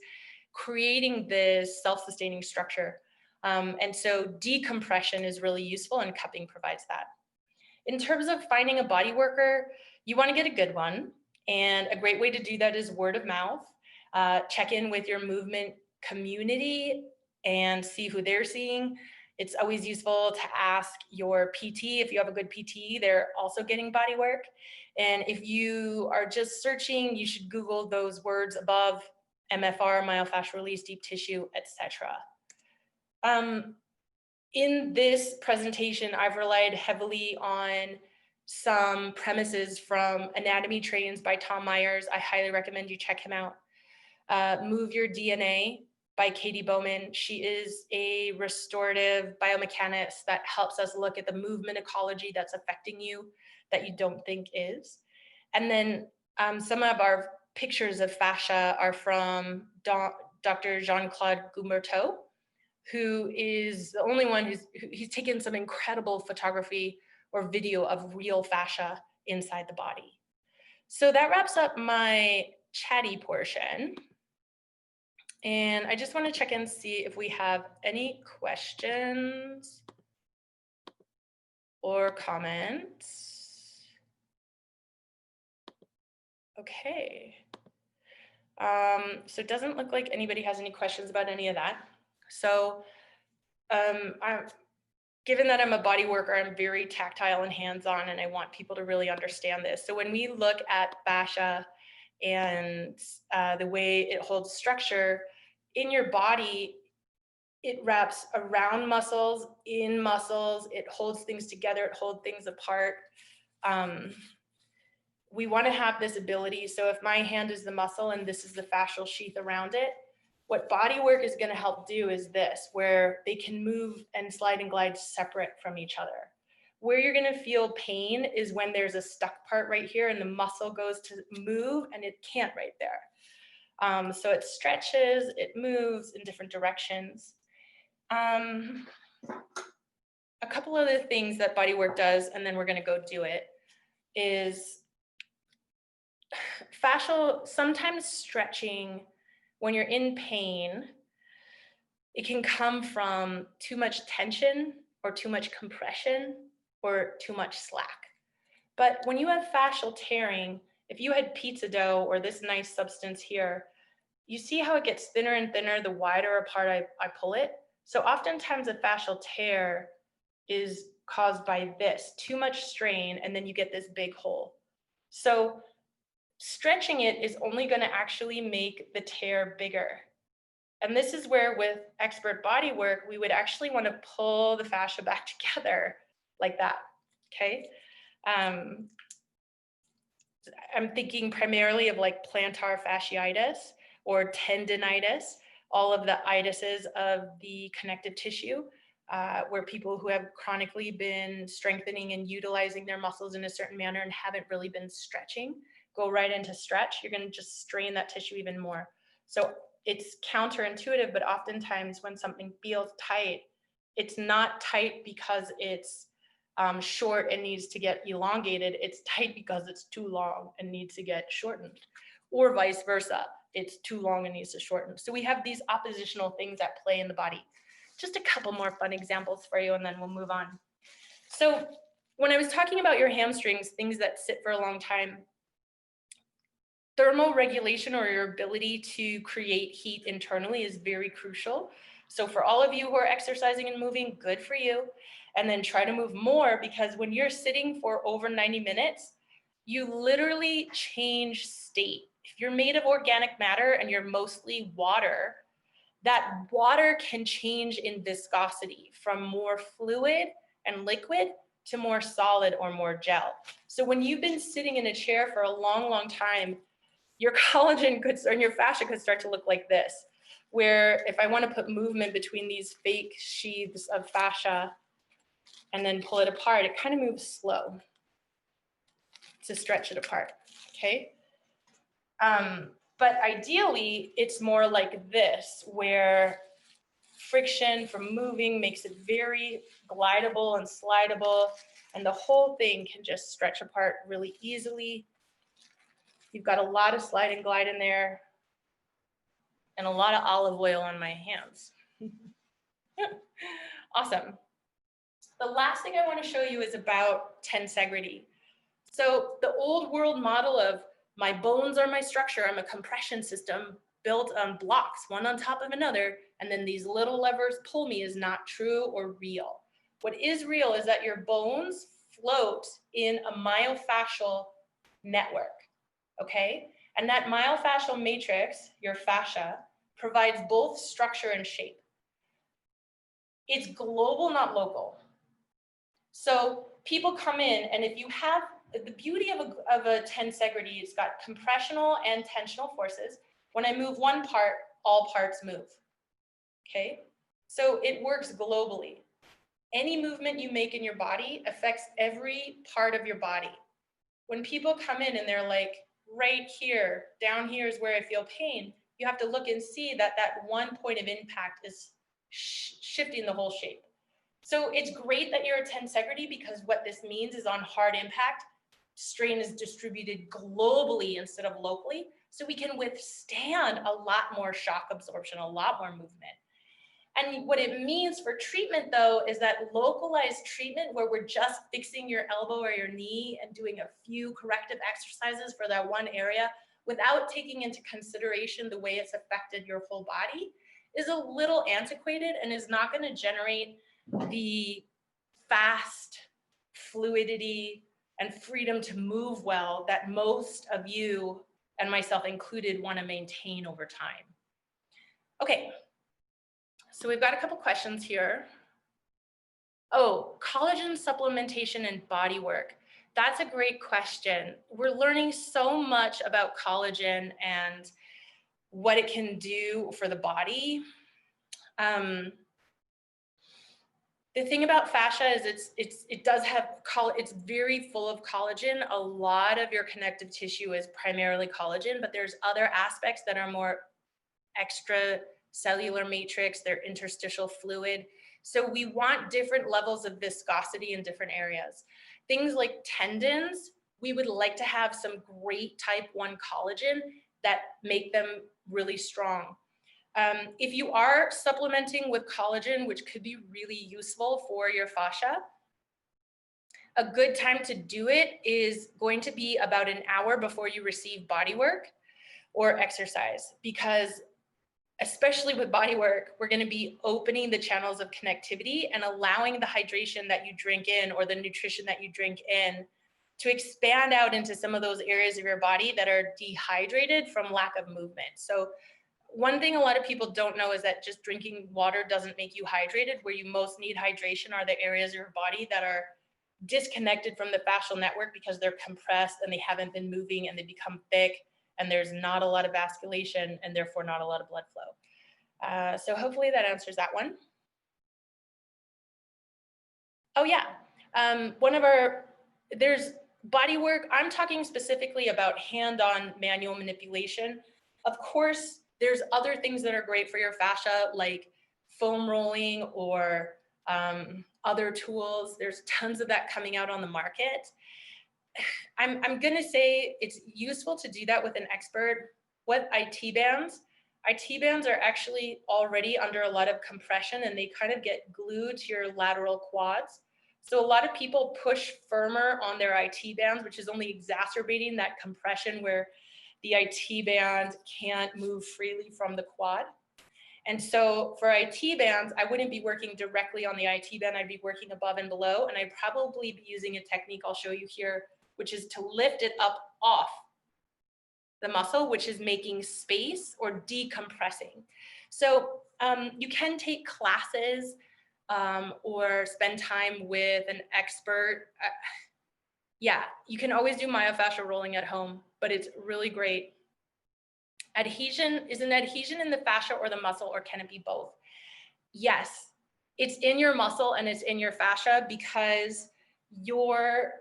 creating this self-sustaining structure. And so decompression is really useful, and cupping provides that. In terms of finding a body worker, you want to get a good one. And a great way to do that is word of mouth. Check in with your movement community and see who they're seeing. It's always useful to ask your PT. If you have a good PT, they're also getting body work. And if you are just searching, you should Google those words above: MFR, myofascial release, deep tissue, etc. In this presentation, I've relied heavily on some premises from Anatomy Trains by Tom Myers. I highly recommend you check him out. Move Your DNA by Katie Bowman. She is a restorative biomechanist that helps us look at the movement ecology that's affecting you that you don't think is. And then some of our pictures of fascia are from Dr. Jean-Claude Goumertot, who is the only one he's taken some incredible photography or video of real fascia inside the body. So that wraps up my chatty portion. And I just want to check and see if we have any questions or comments. Okay. So it doesn't look like anybody has any questions about any of that. So given that I'm a body worker, I'm very tactile and hands-on, and I want people to really understand this. So when we look at fascia and the way it holds structure in your body, it wraps around muscles, in muscles, it holds things together, it holds things apart. We want to have this ability. So if my hand is the muscle and this is the fascial sheath around it, what bodywork is going to help do is this, where they can move and slide and glide separate from each other. Where you're going to feel pain is when there's a stuck part right here and the muscle goes to move and it can't right there. So it stretches, it moves in different directions. A couple other things that bodywork does, and then we're going to go do it, is fascial, sometimes stretching when you're in pain, it can come from too much tension or too much compression or too much slack. But when you have fascial tearing, if you had pizza dough or this nice substance here, you see how it gets thinner and thinner the wider apart I pull it? So oftentimes a fascial tear is caused by this, too much strain, and then you get this big hole. So stretching it is only going to actually make the tear bigger. And this is where with expert body work, we would actually want to pull the fascia back together like that, okay? I'm thinking primarily of like plantar fasciitis or tendinitis, all of the itises of the connective tissue, where people who have chronically been strengthening and utilizing their muscles in a certain manner and haven't really been stretching, go right into stretch, you're going to just strain that tissue even more. So it's counterintuitive, but oftentimes when something feels tight, it's not tight because it's short and needs to get elongated. It's tight because it's too long and needs to get shortened, or vice versa. It's too long and needs to shorten. So we have these oppositional things at play in the body. Just a couple more fun examples for you, and then we'll move on. So when I was talking about your hamstrings, things that sit for a long time, thermal regulation or your ability to create heat internally is very crucial. So for all of you who are exercising and moving, good for you. And then try to move more, because when you're sitting for over 90 minutes, you literally change state. If you're made of organic matter and you're mostly water, that water can change in viscosity from more fluid and liquid to more solid or more gel. So when you've been sitting in a chair for a long, long time, your collagen could, and your fascia could start to look like this, where if I want to put movement between these fake sheaths of fascia and then pull it apart, it kind of moves slow to stretch it apart, okay? But ideally, it's more like this, where friction from moving makes it very glidable and slidable, and the whole thing can just stretch apart really easily. You've got a lot of slide and glide in there, and a lot of olive oil on my hands. Awesome. The last thing I want to show you is about tensegrity. So the old world model of my bones are my structure, I'm a compression system built on blocks, one on top of another, and then these little levers pull me, is not true or real. What is real is that your bones float in a myofascial network, okay? And that myofascial matrix, your fascia, provides both structure and shape. It's global, not local. So people come in, and if you have, the beauty of a tensegrity, it's got compressional and tensional forces. When I move one part, all parts move, okay? So it works globally. Any movement you make in your body affects every part of your body. When people come in and they're like, right here, down here is where I feel pain, you have to look and see that that one point of impact is shifting the whole shape. So it's great that you're a tensegrity, because what this means is on hard impact, strain is distributed globally instead of locally. So we can withstand a lot more shock absorption, a lot more movement. And what it means for treatment, though, is that localized treatment, where we're just fixing your elbow or your knee and doing a few corrective exercises for that one area without taking into consideration the way it's affected your whole body, is a little antiquated and is not going to generate the fast fluidity and freedom to move well that most of you, and myself included, want to maintain over time. Okay, so we've got a couple questions here. Oh, collagen supplementation and body work. That's a great question. We're learning so much about collagen and what it can do for the body. The thing about fascia is it does have, it's very full of collagen. A lot of your connective tissue is primarily collagen, but there's other aspects that are more extracellular matrix, they're interstitial fluid. So we want different levels of viscosity in different areas. Things like tendons, we would like to have some great type 1 collagen that make them really strong. If you are supplementing with collagen, which could be really useful for your fascia, a good time to do it is going to be about an hour before you receive body work or exercise, because especially with body work, we're going to be opening the channels of connectivity and allowing the hydration that you drink in, or the nutrition that you drink in, to expand out into some of those areas of your body that are dehydrated from lack of movement. So one thing a lot of people don't know is that just drinking water doesn't make you hydrated. Where you most need hydration are the areas of your body that are disconnected from the fascial network because they're compressed and they haven't been moving, and they become thick, and there's not a lot of vasculation and therefore not a lot of blood flow. So hopefully that answers that one. Oh yeah, there's body work. I'm talking specifically about hand-on manual manipulation. Of course, there's other things that are great for your fascia, like foam rolling or other tools. There's tons of that coming out on the market. I'm gonna say it's useful to do that with an expert. What IT bands? IT bands are actually already under a lot of compression, and they kind of get glued to your lateral quads. So a lot of people push firmer on their IT bands, which is only exacerbating that compression where the IT band can't move freely from the quad. And so for IT bands, I wouldn't be working directly on the IT band. I'd be working above and below, and I'd probably be using a technique I'll show you here, which is to lift it up off the muscle, which is making space or decompressing. So you can take classes or spend time with an expert. Yeah, you can always do myofascial rolling at home, but it's really great. Adhesion, is an adhesion in the fascia or the muscle, or can it be both? Yes, it's in your muscle and it's in your fascia, because your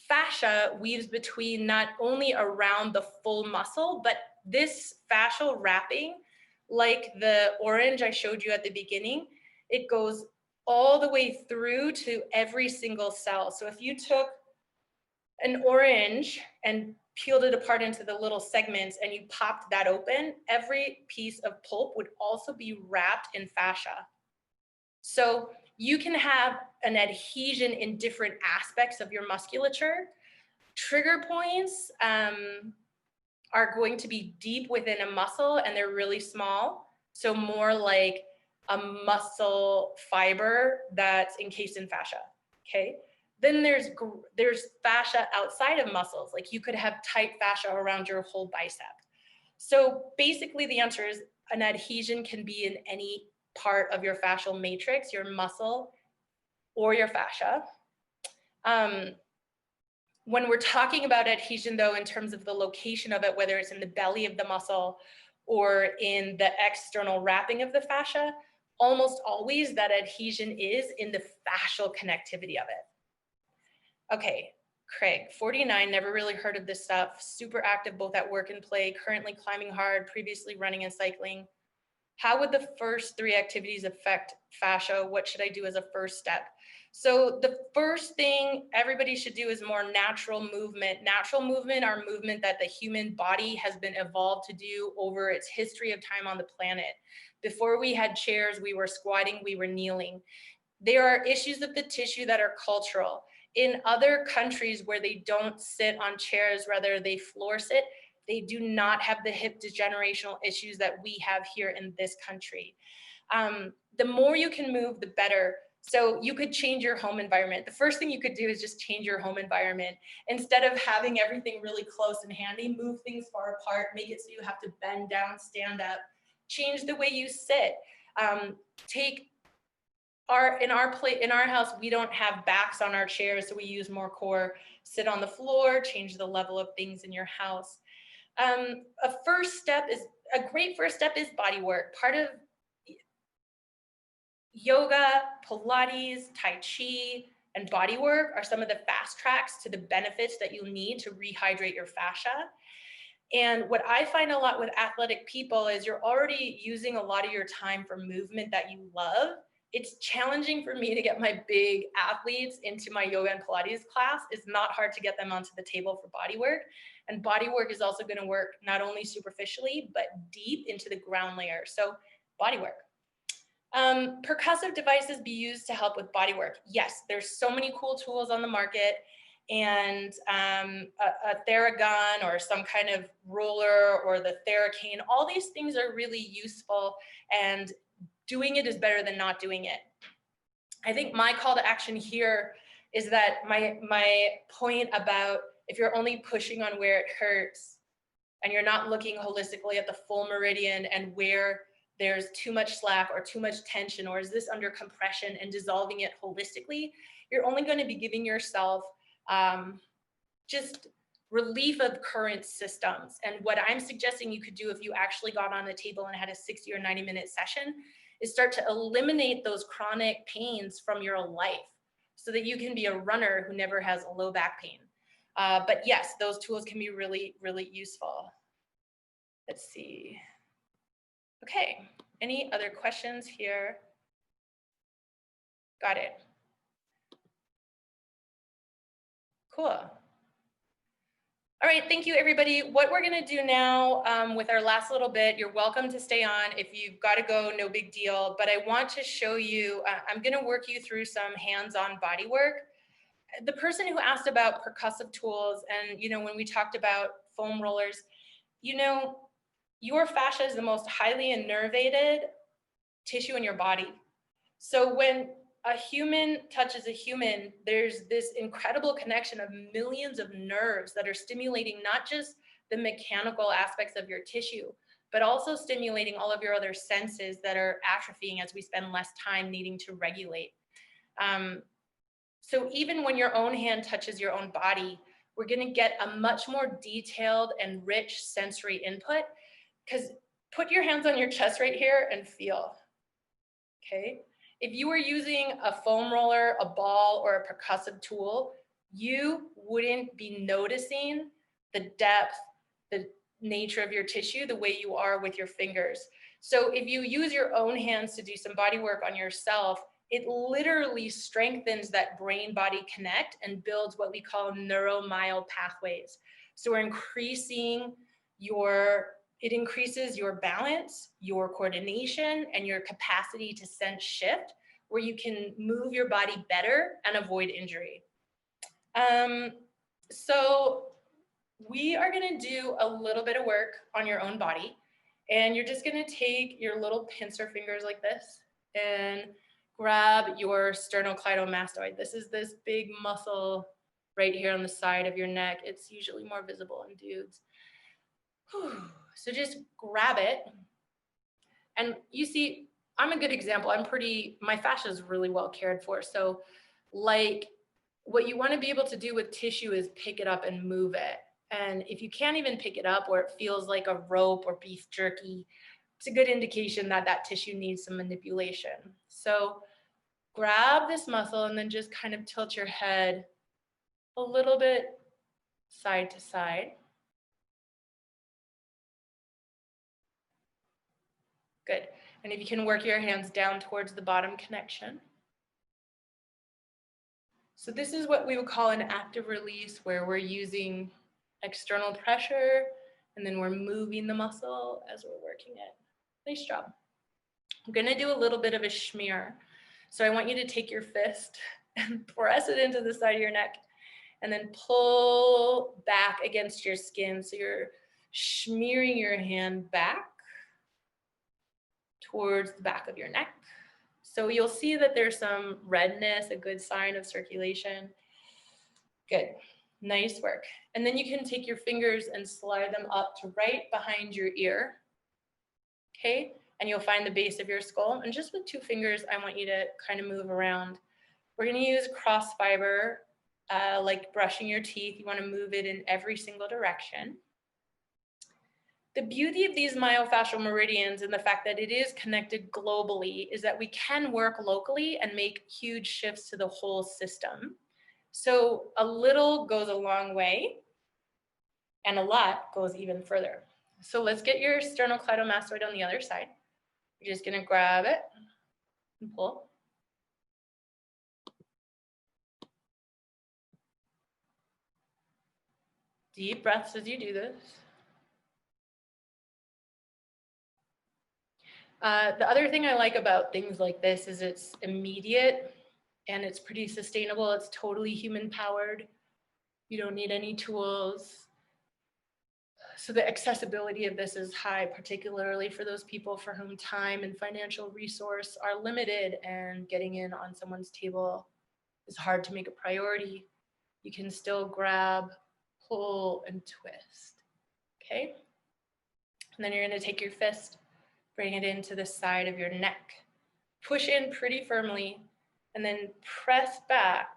fascia weaves between not only around the full muscle, but this fascial wrapping, like the orange I showed you at the beginning, it goes all the way through to every single cell. So if you took an orange and peeled it apart into the little segments and you popped that open, every piece of pulp would also be wrapped in fascia. So you can have an adhesion in different aspects of your musculature. Trigger points are going to be deep within a muscle, and they're really small. So more like a muscle fiber that's encased in fascia, okay? Then there's fascia outside of muscles. Like you could have tight fascia around your whole bicep. So basically the answer is an adhesion can be in any part of your fascial matrix, your muscle or your fascia. When we're talking about adhesion though, in terms of the location of it, whether it's in the belly of the muscle or in the external wrapping of the fascia, almost always that adhesion is in the fascial connectivity of it. Okay, Craig, 49, never really heard of this stuff, super active both at work and play, currently climbing hard, previously running and cycling. How would the first 3 activities affect fascia? What should I do as a first step? So the first thing everybody should do is more natural movement. Natural movement are movement that the human body has been evolved to do over its history of time on the planet. Before we had chairs, we were squatting, we were kneeling. There are issues of the tissue that are cultural. In other countries where they don't sit on chairs, rather they floor sit, they do not have the hip degenerational issues that we have here in this country. The more you can move, the better. So you could change your home environment. The first thing you could do is just change your home environment. Instead of having everything really close and handy, move things far apart, make it so you have to bend down, stand up, change the way you sit. In our house, we don't have backs on our chairs, so we use more core. Sit on the floor, change the level of things in your house. A great first step is body work. Part of yoga, Pilates, Tai Chi, and body work are some of the fast tracks to the benefits that you'll need to rehydrate your fascia. And what I find a lot with athletic people is you're already using a lot of your time for movement that you love. It's challenging for me to get my big athletes into my yoga and Pilates class. It's not hard to get them onto the table for body work. And body work is also going to work not only superficially, but deep into the ground layer. So body work. Percussive devices be used to help with body work. Yes, there's so many cool tools on the market, and a Theragun or some kind of roller or the Theracane, all these things are really useful, and doing it is better than not doing it. I think my call to action here is that my point about if you're only pushing on where it hurts and you're not looking holistically at the full meridian and where there's too much slack or too much tension, or is this under compression, and dissolving it holistically, you're only going to be giving yourself just relief of current systems. And what I'm suggesting you could do if you actually got on the table and had a 60 or 90-minute session is start to eliminate those chronic pains from your life so that you can be a runner who never has low back pain. But yes, those tools can be really, really useful. Let's see. Okay, any other questions here? Got it. Cool. All right, thank you everybody. What we're gonna do now with our last little bit, you're welcome to stay on. If you've gotta go, no big deal, but I want to show you, I'm gonna work you through some hands-on body work. The person who asked about percussive tools, and when we talked about foam rollers, your fascia is the most highly innervated tissue in your body. So when a human touches a human, there's this incredible connection of millions of nerves that are stimulating not just the mechanical aspects of your tissue, but also stimulating all of your other senses that are atrophying as we spend less time needing to regulate. So even when your own hand touches your own body, we're going to get a much more detailed and rich sensory input, because put your hands on your chest right here and feel, okay? If you were using a foam roller, a ball, or a percussive tool, you wouldn't be noticing the depth, the nature of your tissue the way you are with your fingers. So if you use your own hands to do some body work on yourself, it literally strengthens that brain-body connect and builds what we call neuromyel pathways. So we're increasing it increases your balance, your coordination, and your capacity to sense shift, where you can move your body better and avoid injury. So we are gonna do a little bit of work on your own body, and you're just gonna take your little pincer fingers like this and grab your sternocleidomastoid. This is this big muscle right here on the side of your neck. It's usually more visible in dudes. So just grab it. And you see, I'm a good example. My fascia is really well cared for. So like what you want to be able to do with tissue is pick it up and move it. And if you can't even pick it up, or it feels like a rope or beef jerky, it's a good indication that that tissue needs some manipulation. So grab this muscle and then just kind of tilt your head a little bit side to side. Good. And if you can work your hands down towards the bottom connection. So this is what we would call an active release, where we're using external pressure and then we're moving the muscle as we're working it. Nice job. I'm going to do a little bit of a schmear. So I want you to take your fist and press it into the side of your neck and then pull back against your skin. So you're smearing your hand back towards the back of your neck. So you'll see that there's some redness, a good sign of circulation. Good, nice work. And then you can take your fingers and slide them up to right behind your ear, okay? And you'll find the base of your skull. And just with 2 fingers, I want you to kind of move around. We're gonna use cross fiber, like brushing your teeth. You wanna move it in every single direction. The beauty of these myofascial meridians and the fact that it is connected globally is that we can work locally and make huge shifts to the whole system. So a little goes a long way, and a lot goes even further. So let's get your sternocleidomastoid on the other side. You're just gonna grab it and pull. Deep breaths as you do this. The other thing I like about things like this is it's immediate and it's pretty sustainable. It's totally human powered. You don't need any tools. So the accessibility of this is high, particularly for those people for whom time and financial resource are limited and getting in on someone's table is hard to make a priority. You can still grab, pull, and twist, okay? And then you're gonna take your fist, bring it into the side of your neck. Push in pretty firmly, and then press back,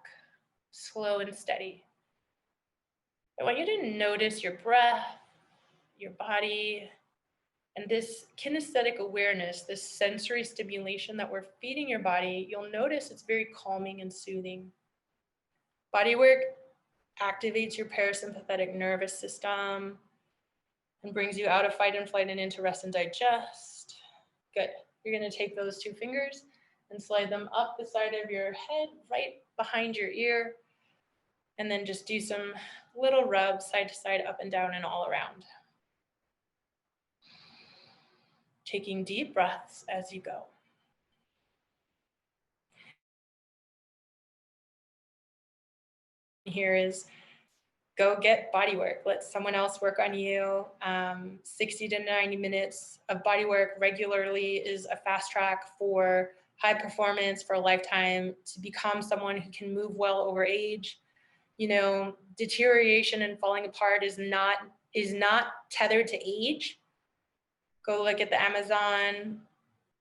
slow and steady. I want you to notice your breath, your body, and this kinesthetic awareness, this sensory stimulation that we're feeding your body. You'll notice it's very calming and soothing. Bodywork activates your parasympathetic nervous system and brings you out of fight and flight and into rest and digest. Good. You're going to take those 2 fingers and slide them up the side of your head, right behind your ear, and then just do some little rubs side to side, up and down, and all around. Taking deep breaths as you go. Here is go get Bodywork. Let someone else work on you. 60 to 90 minutes of Bodywork regularly is a fast track for high performance for a lifetime, to become someone who can move well over age. You know, deterioration and falling apart is not tethered to age. Go look at the Amazon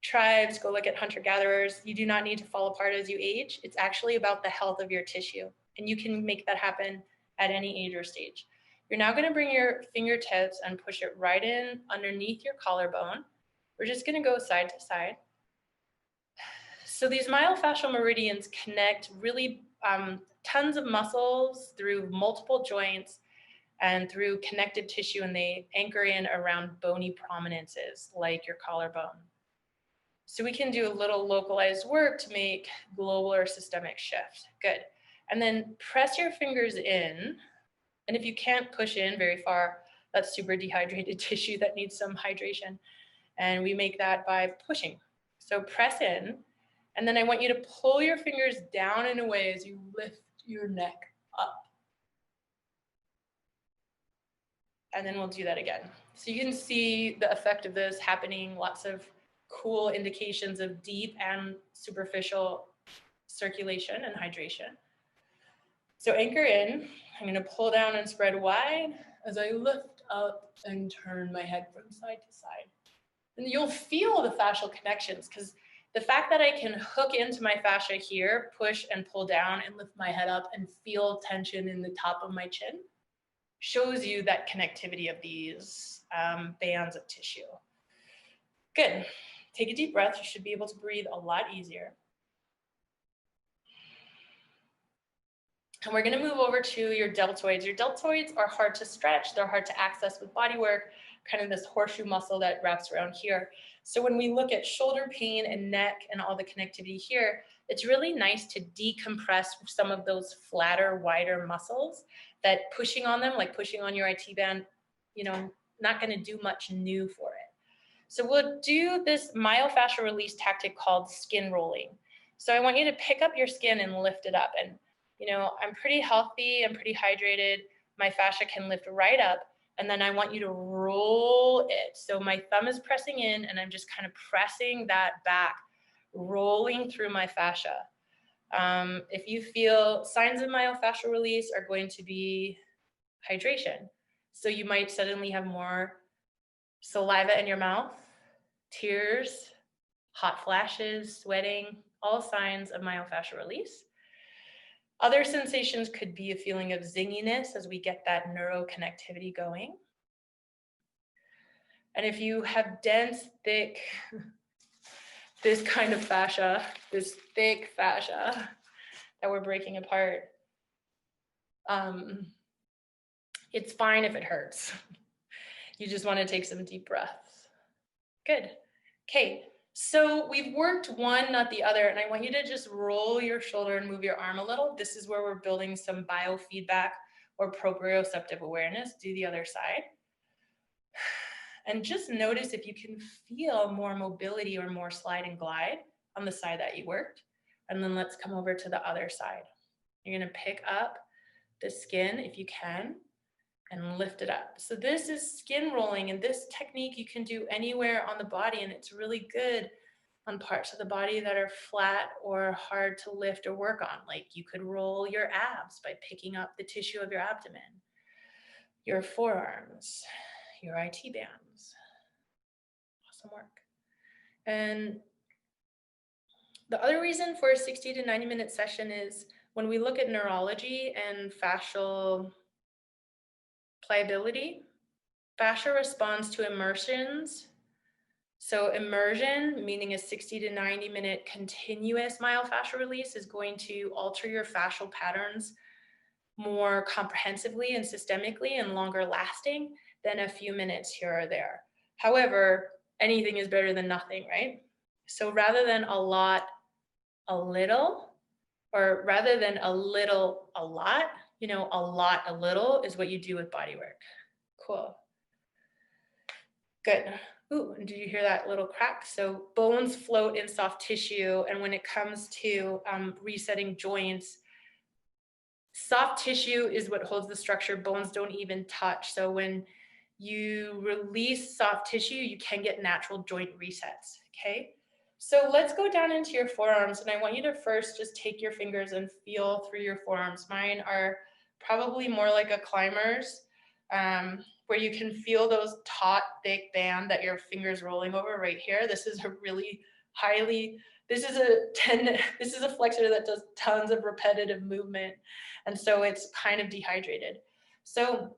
tribes, go look at hunter-gatherers. You do not need to fall apart as you age. It's actually about the health of your tissue, and you can make that happen at any age or stage. You're now going to bring your fingertips and push it right in underneath your collarbone. We're just going to go side to side. So these myofascial meridians connect really tons of muscles through multiple joints and through connective tissue, and they anchor in around bony prominences like your collarbone. So we can do a little localized work to make global or systemic shift. Good. And then press your fingers in. And if you can't push in very far, that's super dehydrated tissue that needs some hydration. And we make that by pushing. So press in. And then I want you to pull your fingers down and away as you lift your neck up. And then we'll do that again. So you can see the effect of this happening, lots of cool indications of deep and superficial circulation and hydration. So anchor in. I'm going to pull down and spread wide as I lift up and turn my head from side to side. And you'll feel the fascial connections, because the fact that I can hook into my fascia here, push and pull down and lift my head up and feel tension in the top of my chin shows you that connectivity of these bands of tissue. Good. Take a deep breath. You should be able to breathe a lot easier. And we're going to move over to your deltoids. Your deltoids are hard to stretch. They're hard to access with Bodywork, kind of this horseshoe muscle that wraps around here. So when we look at shoulder pain and neck and all the connectivity here, it's really nice to decompress some of those flatter, wider muscles that pushing on them, like pushing on your IT band, you know, not going to do much new for it. So we'll do this myofascial release tactic called skin rolling. So I want you to pick up your skin and lift it up. And you know, I'm pretty healthy, I'm pretty hydrated. My fascia can lift right up. And then I want you to roll it. So my thumb is pressing in and I'm just kind of pressing that back, rolling through my fascia. If you feel signs of myofascial release are going to be hydration. So you might suddenly have more saliva in your mouth, tears, hot flashes, sweating, all signs of myofascial release. Other sensations could be a feeling of zinginess as we get that neuroconnectivity going. And if you have dense, thick, this kind of fascia, this thick fascia that we're breaking apart, it's fine if it hurts. You just want to take some deep breaths. Good. Okay. So we've worked one, not the other, and I want you to just roll your shoulder and move your arm a little. This is where we're building some biofeedback or proprioceptive awareness. Do the other side. And just notice if you can feel more mobility or more slide and glide on the side that you worked. And then let's come over to the other side. You're going to pick up the skin if you can and lift it up. So this is skin rolling, and this technique you can do anywhere on the body, and it's really good on parts of the body that are flat or hard to lift or work on. Like you could roll your abs by picking up the tissue of your abdomen, your forearms, your IT bands. Awesome work. And the other reason for a 60 to 90 minute session is when we look at neurology and fascial pliability, fascia responds to immersions. So immersion, meaning a 60 to 90 minute continuous myofascial release, is going to alter your fascial patterns more comprehensively and systemically and longer lasting than a few minutes here or there. However, anything is better than nothing, right? So rather than a lot, a little, or rather than a little, a lot, you know, a lot, a little is what you do with Bodywork. Cool. Good. Ooh, and did you hear that little crack? So bones float in soft tissue. And when it comes to resetting joints, Soft tissue is what holds the structure. Bones don't even touch. So when you release soft tissue, you can get natural joint resets, okay? So let's go down into your forearms, and I want you to first just take your fingers and feel through your forearms. Mine are probably more like a climber's, where you can feel those taut, thick band that your fingers rolling over right here. This is a really this is a flexor that does tons of repetitive movement, and so it's kind of dehydrated. So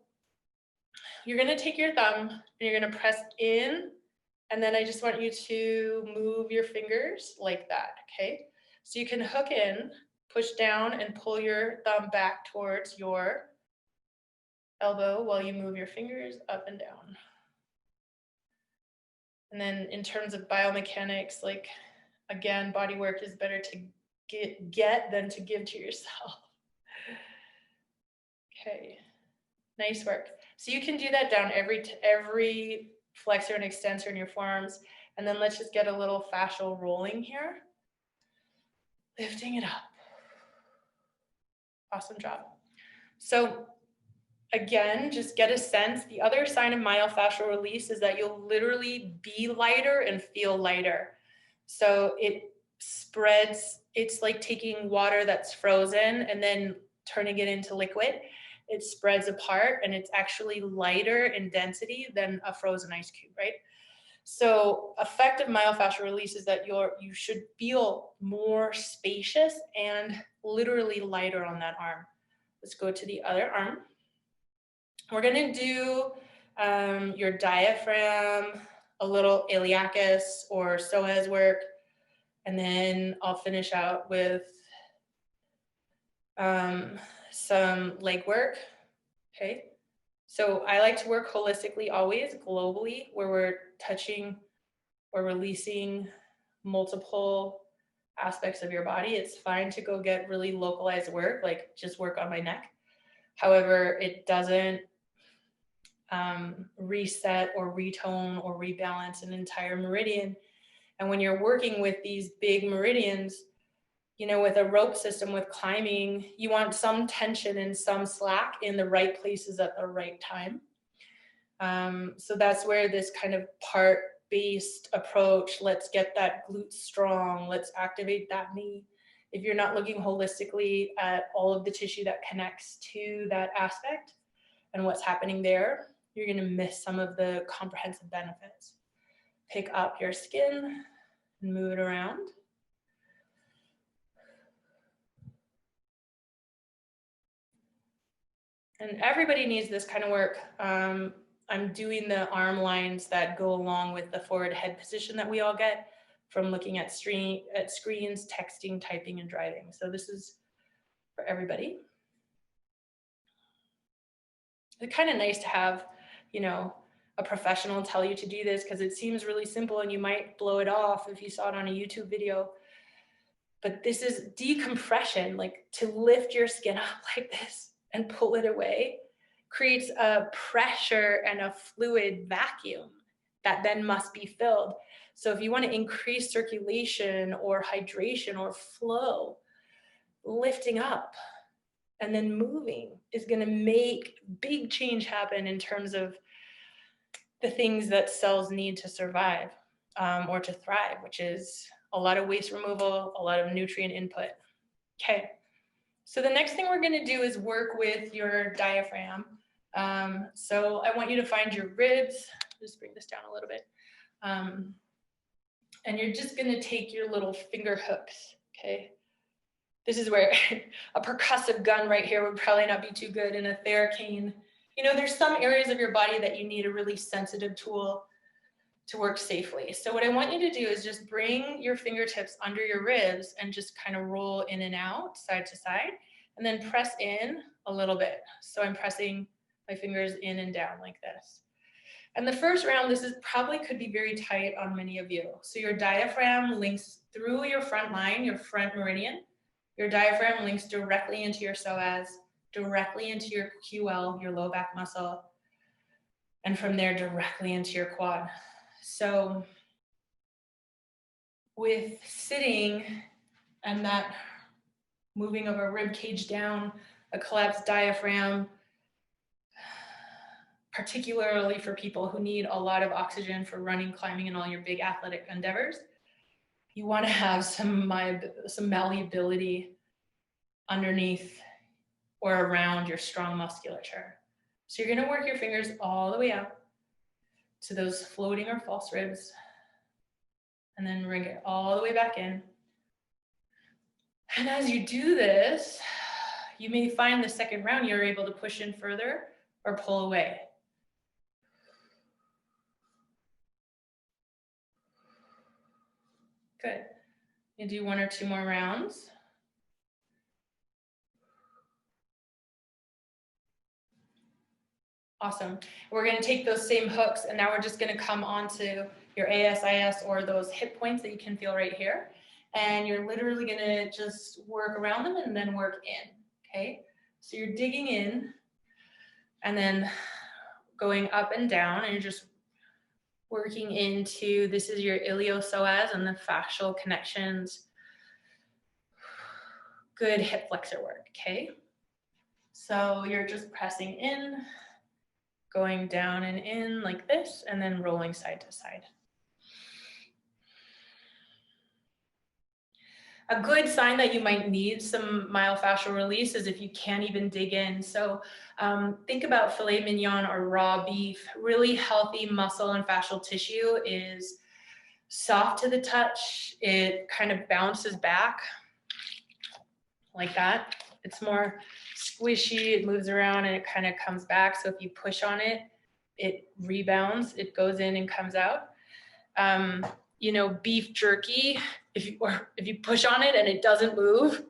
you're gonna take your thumb and you're gonna press in, and then I just want you to move your fingers like that, okay? So you can hook in, push down, and pull your thumb back towards your elbow while you move your fingers up and down. And then in terms of biomechanics, like, again, body work is better to get than to give to yourself. Okay, nice work. So you can do that down every flexor and extensor in your forearms. And then let's just get a little fascial rolling here. Lifting it up. Awesome job. So again, just get a sense. The other sign of myofascial release is that you'll literally be lighter and feel lighter. So it spreads, it's like taking water that's frozen and then turning it into liquid. It spreads apart and it's actually lighter in density than a frozen ice cube, right? So effective myofascial release is that you should feel more spacious and literally lighter on that arm. Let's go to the other arm. We're gonna do your diaphragm, a little iliacus or psoas work, and then I'll finish out with some leg work, okay? So I like to work holistically always, globally, where we're touching or releasing multiple aspects of your body. It's fine to go get really localized work, like just work on my neck. However, it doesn't reset or retone or rebalance an entire meridian. And when you're working with these big meridians, you know, with a rope system, with climbing, you want some tension and some slack in the right places at the right time. So that's where this kind of part-based approach, let's get that glute strong, let's activate that knee. If you're not looking holistically at all of the tissue that connects to that aspect and what's happening there, you're gonna miss some of the comprehensive benefits. Pick up your skin and move it around. And everybody needs this kind of work. I'm doing the arm lines that go along with the forward head position that we all get from looking at screens, texting, typing, and driving. So this is for everybody. It's kind of nice to have, you know, a professional tell you to do this, because it seems really simple and you might blow it off if you saw it on a YouTube video. But this is decompression, like to lift your skin up like this and pull it away creates a pressure and a fluid vacuum that then must be filled. So if you want to increase circulation or hydration or flow, lifting up and then moving is going to make big change happen in terms of the things that cells need to survive or to thrive, which is a lot of waste removal, a lot of nutrient input. Okay, so the next thing we're going to do is work with your diaphragm. So I want you to find your ribs. Just bring this down a little bit. And you're just going to take your little finger hooks, okay? This is where a percussive gun right here would probably not be too good, and a theracane. You know, there's some areas of your body that you need a really sensitive tool to work safely. So what I want you to do is just bring your fingertips under your ribs and just kind of roll in and out, side to side, and then press in a little bit. So I'm pressing my fingers in and down like this. And the first round, this is probably could be very tight on many of you. So your diaphragm links through your front line, your front meridian. Your diaphragm links directly into your psoas, directly into your QL, your low back muscle, and from there directly into your quad. So with sitting and that moving of a rib cage down, a collapsed diaphragm, particularly for people who need a lot of oxygen for running, climbing, and all your big athletic endeavors. You want to have some malleability underneath or around your strong musculature. So you're going to work your fingers all the way out to those floating or false ribs, and then bring it all the way back in. And as you do this, you may find the second round you're able to push in further or pull away. Good. You do 1 or 2 more rounds. Awesome. We're going to take those same hooks, and now we're just going to come onto your ASIS or those hip points that you can feel right here. And you're literally going to just work around them and then work in. Okay. So you're digging in and then going up and down, and you're just working into, this is your iliopsoas and the fascial connections. Good hip flexor work. Okay. So you're just pressing in, going down and in like this, and then rolling side to side. A good sign that you might need some myofascial release is if you can't even dig in. So think about filet mignon or raw beef. Really healthy muscle and fascial tissue is soft to the touch. It kind of bounces back like that. It's more squishy, it moves around and it kind of comes back. So if you push on it, it rebounds, it goes in and comes out. You know, beef jerky, if you push on it and it doesn't move,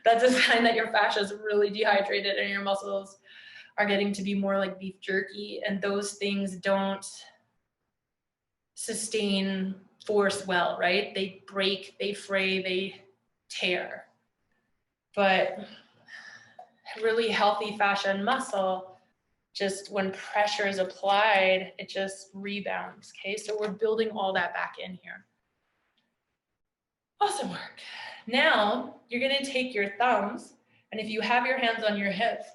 that's a sign that your fascia is really dehydrated and your muscles are getting to be more like beef jerky, and those things don't sustain force well, right? They break, they fray, they tear. But really healthy fascia and muscle, just when pressure is applied, it just rebounds, okay? So we're building all that back in here. Awesome work. Now, you're gonna take your thumbs, and if you have your hands on your hips,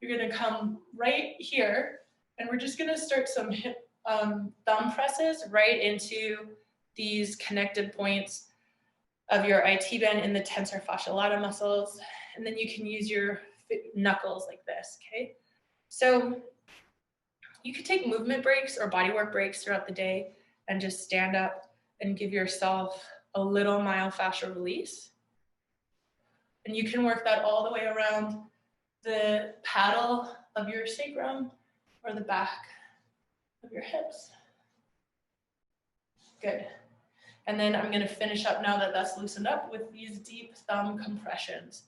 you're gonna come right here, and we're just gonna start some hip thumb presses right into these connected points of your IT band in the tensor fasciae lata muscles, and then you can use your knuckles like this, okay? So you could take movement breaks or bodywork breaks throughout the day and just stand up and give yourself a little myofascial release. And you can work that all the way around the paddle of your sacrum or the back of your hips. Good. And then I'm going to finish up now that that's loosened up with these deep thumb compressions.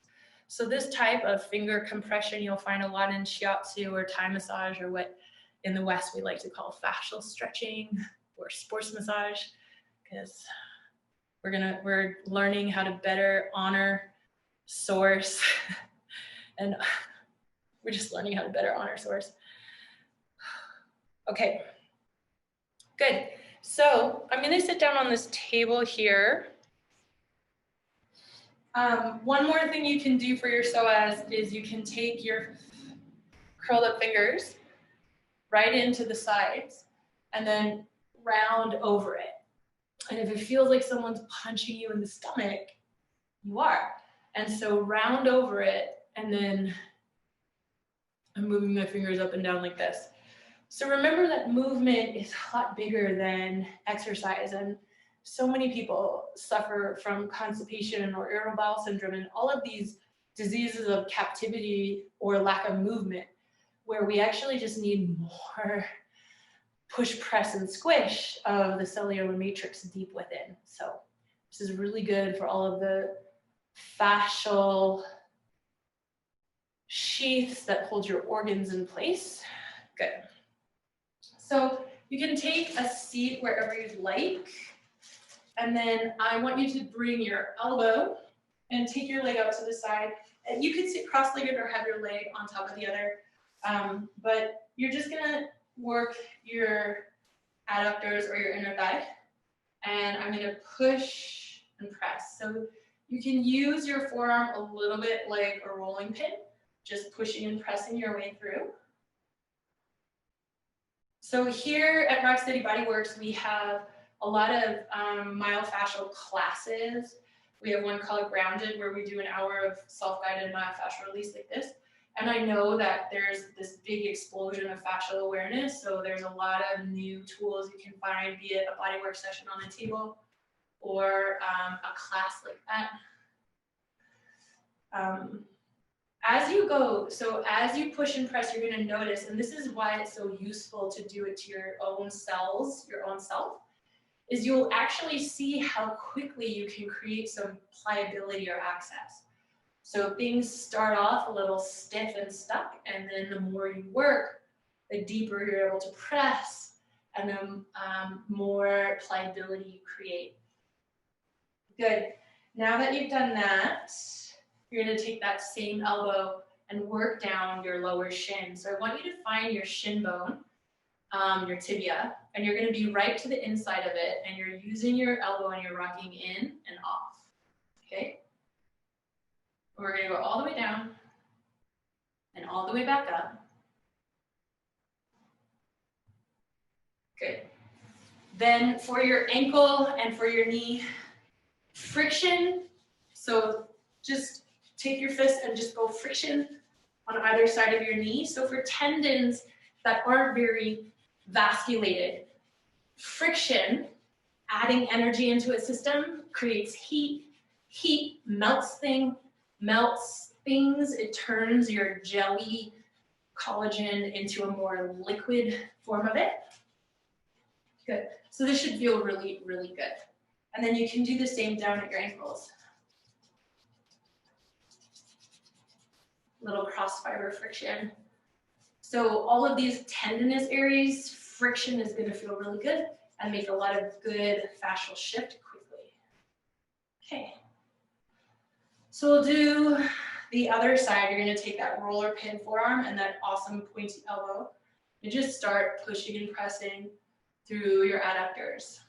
So this type of finger compression you'll find a lot in shiatsu or Thai massage, or what in the West we like to call fascial stretching or sports massage, because we're learning how to better honor source and we're just learning how to better honor source. Okay, good. So I'm going to sit down on this table here. One more thing you can do for your psoas is you can take your curled up fingers right into the sides and then round over it. And if it feels like someone's punching you in the stomach, you are. And so round over it, and then I'm moving my fingers up and down like this. So remember that movement is a lot bigger than exercise, and so many people suffer from constipation or irritable bowel syndrome and all of these diseases of captivity or lack of movement, where we actually just need more push, press, and squish of the cellular matrix deep within. So this is really good for all of the fascial sheaths that hold your organs in place. Good. So you can take a seat wherever you'd like. And then I want you to bring your elbow and take your leg out to the side. And you could sit cross-legged or have your leg on top of the other. But you're just gonna work your adductors or your inner thigh. And I'm gonna push and press. So You can use your forearm a little bit like a rolling pin, just pushing and pressing your way through. So here at Rock Steady Bodyworks, we have a lot of myofascial classes. We have one called Grounded, where we do an hour of self-guided myofascial release like this. And I know that there's this big explosion of fascial awareness. So there's a lot of new tools you can find, be it a bodywork session on the table or a class like that. As you go, so as you push and press, you're going to notice, and this is why it's so useful to do it to your own cells, your own self, is you'll actually see how quickly you can create some pliability or access. So things start off a little stiff and stuck, and then the more you work, the deeper you're able to press, and the more pliability you create. Good. Now that you've done that, you're going to take that same elbow and work down your lower shin. So I want you to find your shin bone, your tibia, and you're going to be right to the inside of it, and you're using your elbow and you're rocking in and off. Okay? We're going to go all the way down and all the way back up. Good. Then for your ankle and for your knee, friction. So just take your fist and just go friction on either side of your knee. So for tendons that aren't very vasculated, friction, adding energy into a system, creates heat. Heat melts things. It turns your jelly collagen into a more liquid form of it. Good. So this should feel really, really good. And then you can do the same down at your ankles. Little cross fiber friction. So all of these tendinous areas, friction is going to feel really good and make a lot of good fascial shift quickly. Okay. So we'll do the other side. You're going to take that roller pin forearm and that awesome pointy elbow and just start pushing and pressing through your adductors.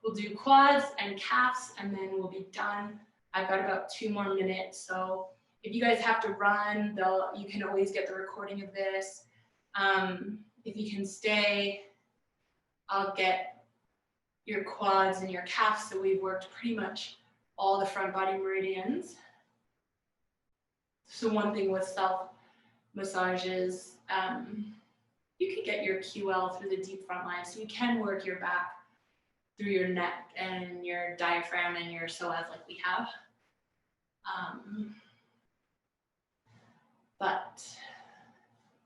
We'll do quads and calves and then we'll be done. I've got about 2 more minutes, so if you guys have to run, you can always get the recording of this. If you can stay, I'll get your quads and your calves, so we've worked pretty much all the front body meridians. So one thing with self massages, you can get your QL through the deep front line, so you can work your back through your neck and your diaphragm and your psoas like we have.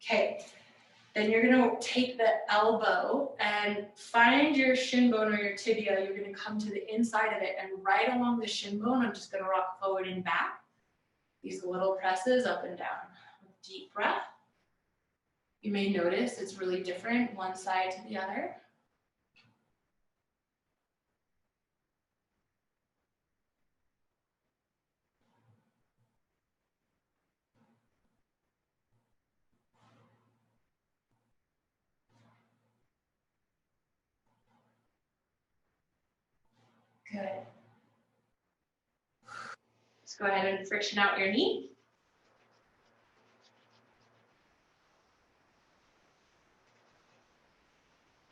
Okay, then you're gonna take the elbow and find your shin bone or your tibia. You're gonna come to the inside of it, and right along the shin bone, I'm just gonna rock forward and back. These little presses up and down. Deep breath. You may notice it's really different one side to the other. Good. Let's go ahead and friction out your knee.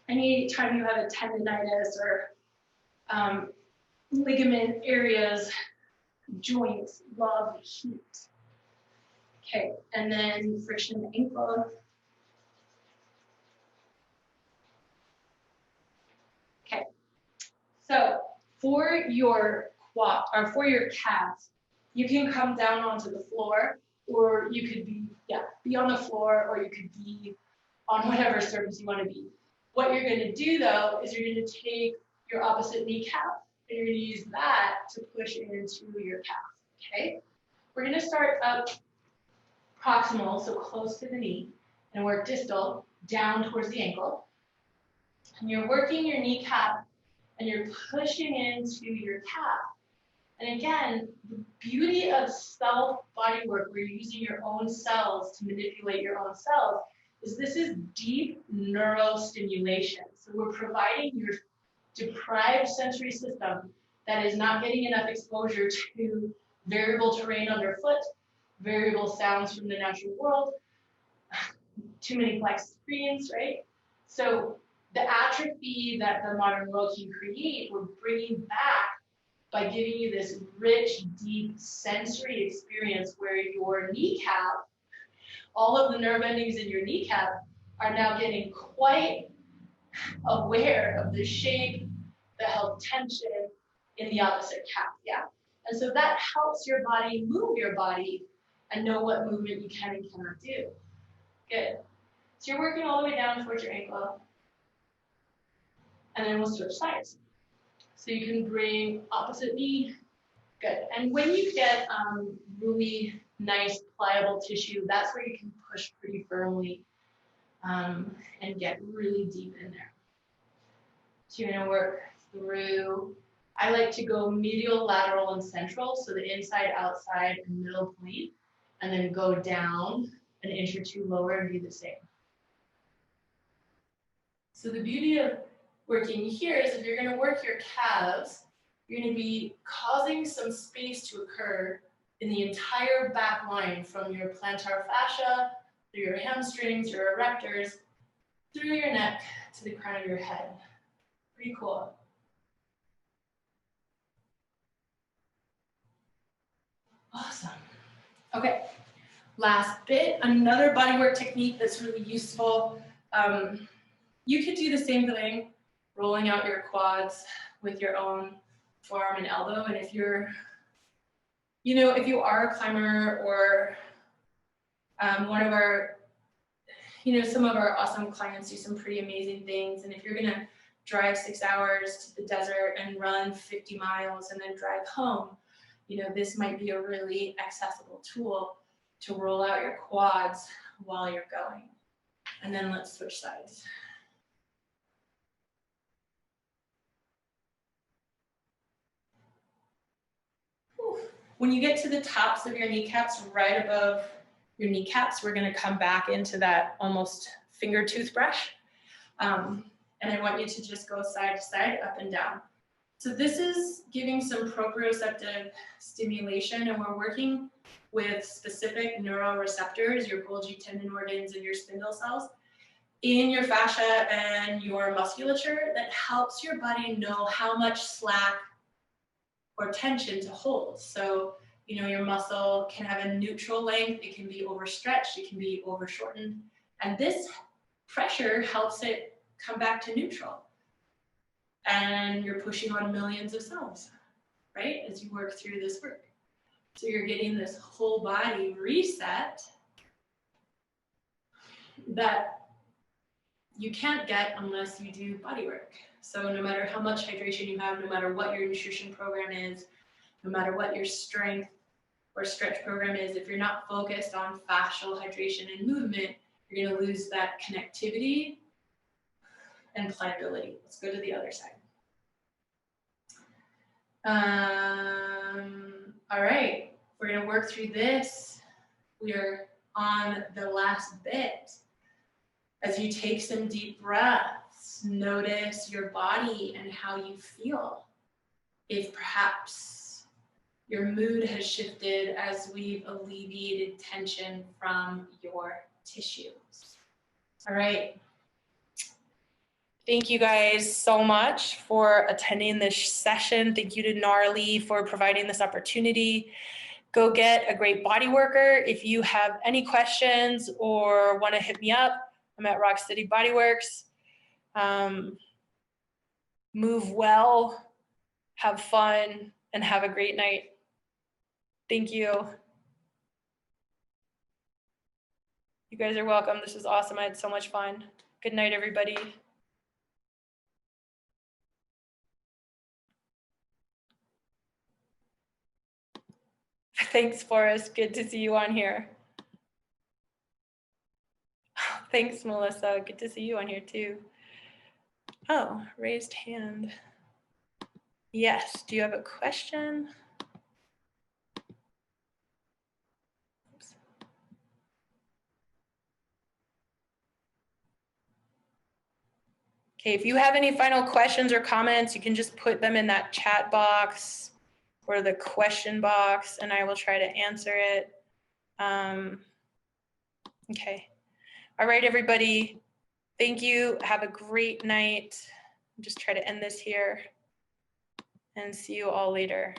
Anytime you have a tendinitis or ligament areas, joints love heat. Okay, and then friction ankle. Okay, so for your quad or for your calves, you can come down onto the floor, or you could be on the floor, or you could be on whatever surface you want to be. What you're going to do though is you're going to take your opposite kneecap and you're going to use that to push into your calf. Okay, we're going to start up proximal, so close to the knee, and work distal down towards the ankle. And you're working your kneecap and you're pushing into your calf. And again, the beauty of self body work, where you're using your own cells to manipulate your own cells, is this is deep neurostimulation. So we're providing your deprived sensory system that is not getting enough exposure to variable terrain underfoot, variable sounds from the natural world, too many black screens, right? So the atrophy that the modern world can create, we're bringing back by giving you this rich, deep sensory experience where your kneecap, all of the nerve endings in your kneecap are now getting quite aware of the shape, the health tension in the opposite calf, yeah? And so that helps your body move your body and know what movement you can and cannot do. Good. So you're working all the way down towards your ankle. And then we'll switch sides. So you can bring opposite knee. Good. And when you get really nice pliable tissue, that's where you can push pretty firmly and get really deep in there. So you're going to work through, I like to go medial, lateral, and central. So the inside, outside, and middle point. And then go down an inch or two lower and do the same. So the beauty of working here is if you're going to work your calves, you're going to be causing some space to occur in the entire back line from your plantar fascia, through your hamstrings, your erectors, through your neck to the crown of your head. Pretty cool. Awesome. Okay, last bit, another bodywork technique that's really useful. You could do the same thing, rolling out your quads with your own forearm and elbow. And if you're, if you are a climber or one of our, some of our awesome clients do some pretty amazing things. And if you're gonna drive 6 hours to the desert and run 50 miles and then drive home, this might be a really accessible tool to roll out your quads while you're going. And then let's switch sides. When you get to the tops of your kneecaps, right above your kneecaps, we're going to come back into that almost finger toothbrush. And I want you to just go side to side, up and down. So this is giving some proprioceptive stimulation, and we're working with specific neuroreceptors, your Golgi tendon organs and your spindle cells, in your fascia and your musculature that helps your body know how much slack or tension to hold. So, your muscle can have a neutral length, it can be overstretched, it can be overshortened, and this pressure helps it come back to neutral. And you're pushing on millions of cells, right, as you work through this work. So you're getting this whole body reset that you can't get unless you do body work. So no matter how much hydration you have, no matter what your nutrition program is, no matter what your strength or stretch program is, if you're not focused on fascial hydration and movement, you're going to lose that connectivity and pliability. Let's go to the other side. All right, we're going to work through this. We are on the last bit. As you take some deep breaths, notice your body and how you feel. If perhaps your mood has shifted as we've alleviated tension from your tissues. All right. Thank you guys so much for attending this session. Thank you to Gnarly for providing this opportunity. Go get a great body worker. If you have any questions or want to hit me up, I'm at Rock Steady Bodyworks. Move well, have fun, and have a great night. Thank you. You guys are welcome. This was awesome. I had so much fun. Good night, everybody. Thanks, Forrest. Good to see you on here. Thanks, Melissa. Good to see you on here too. Oh, raised hand. Yes. Do you have a question? Oops. Okay, if you have any final questions or comments, you can just put them in that chat box or the question box, and I will try to answer it. Okay. All right, everybody. Thank you. Have a great night. Just try to end this here and see you all later.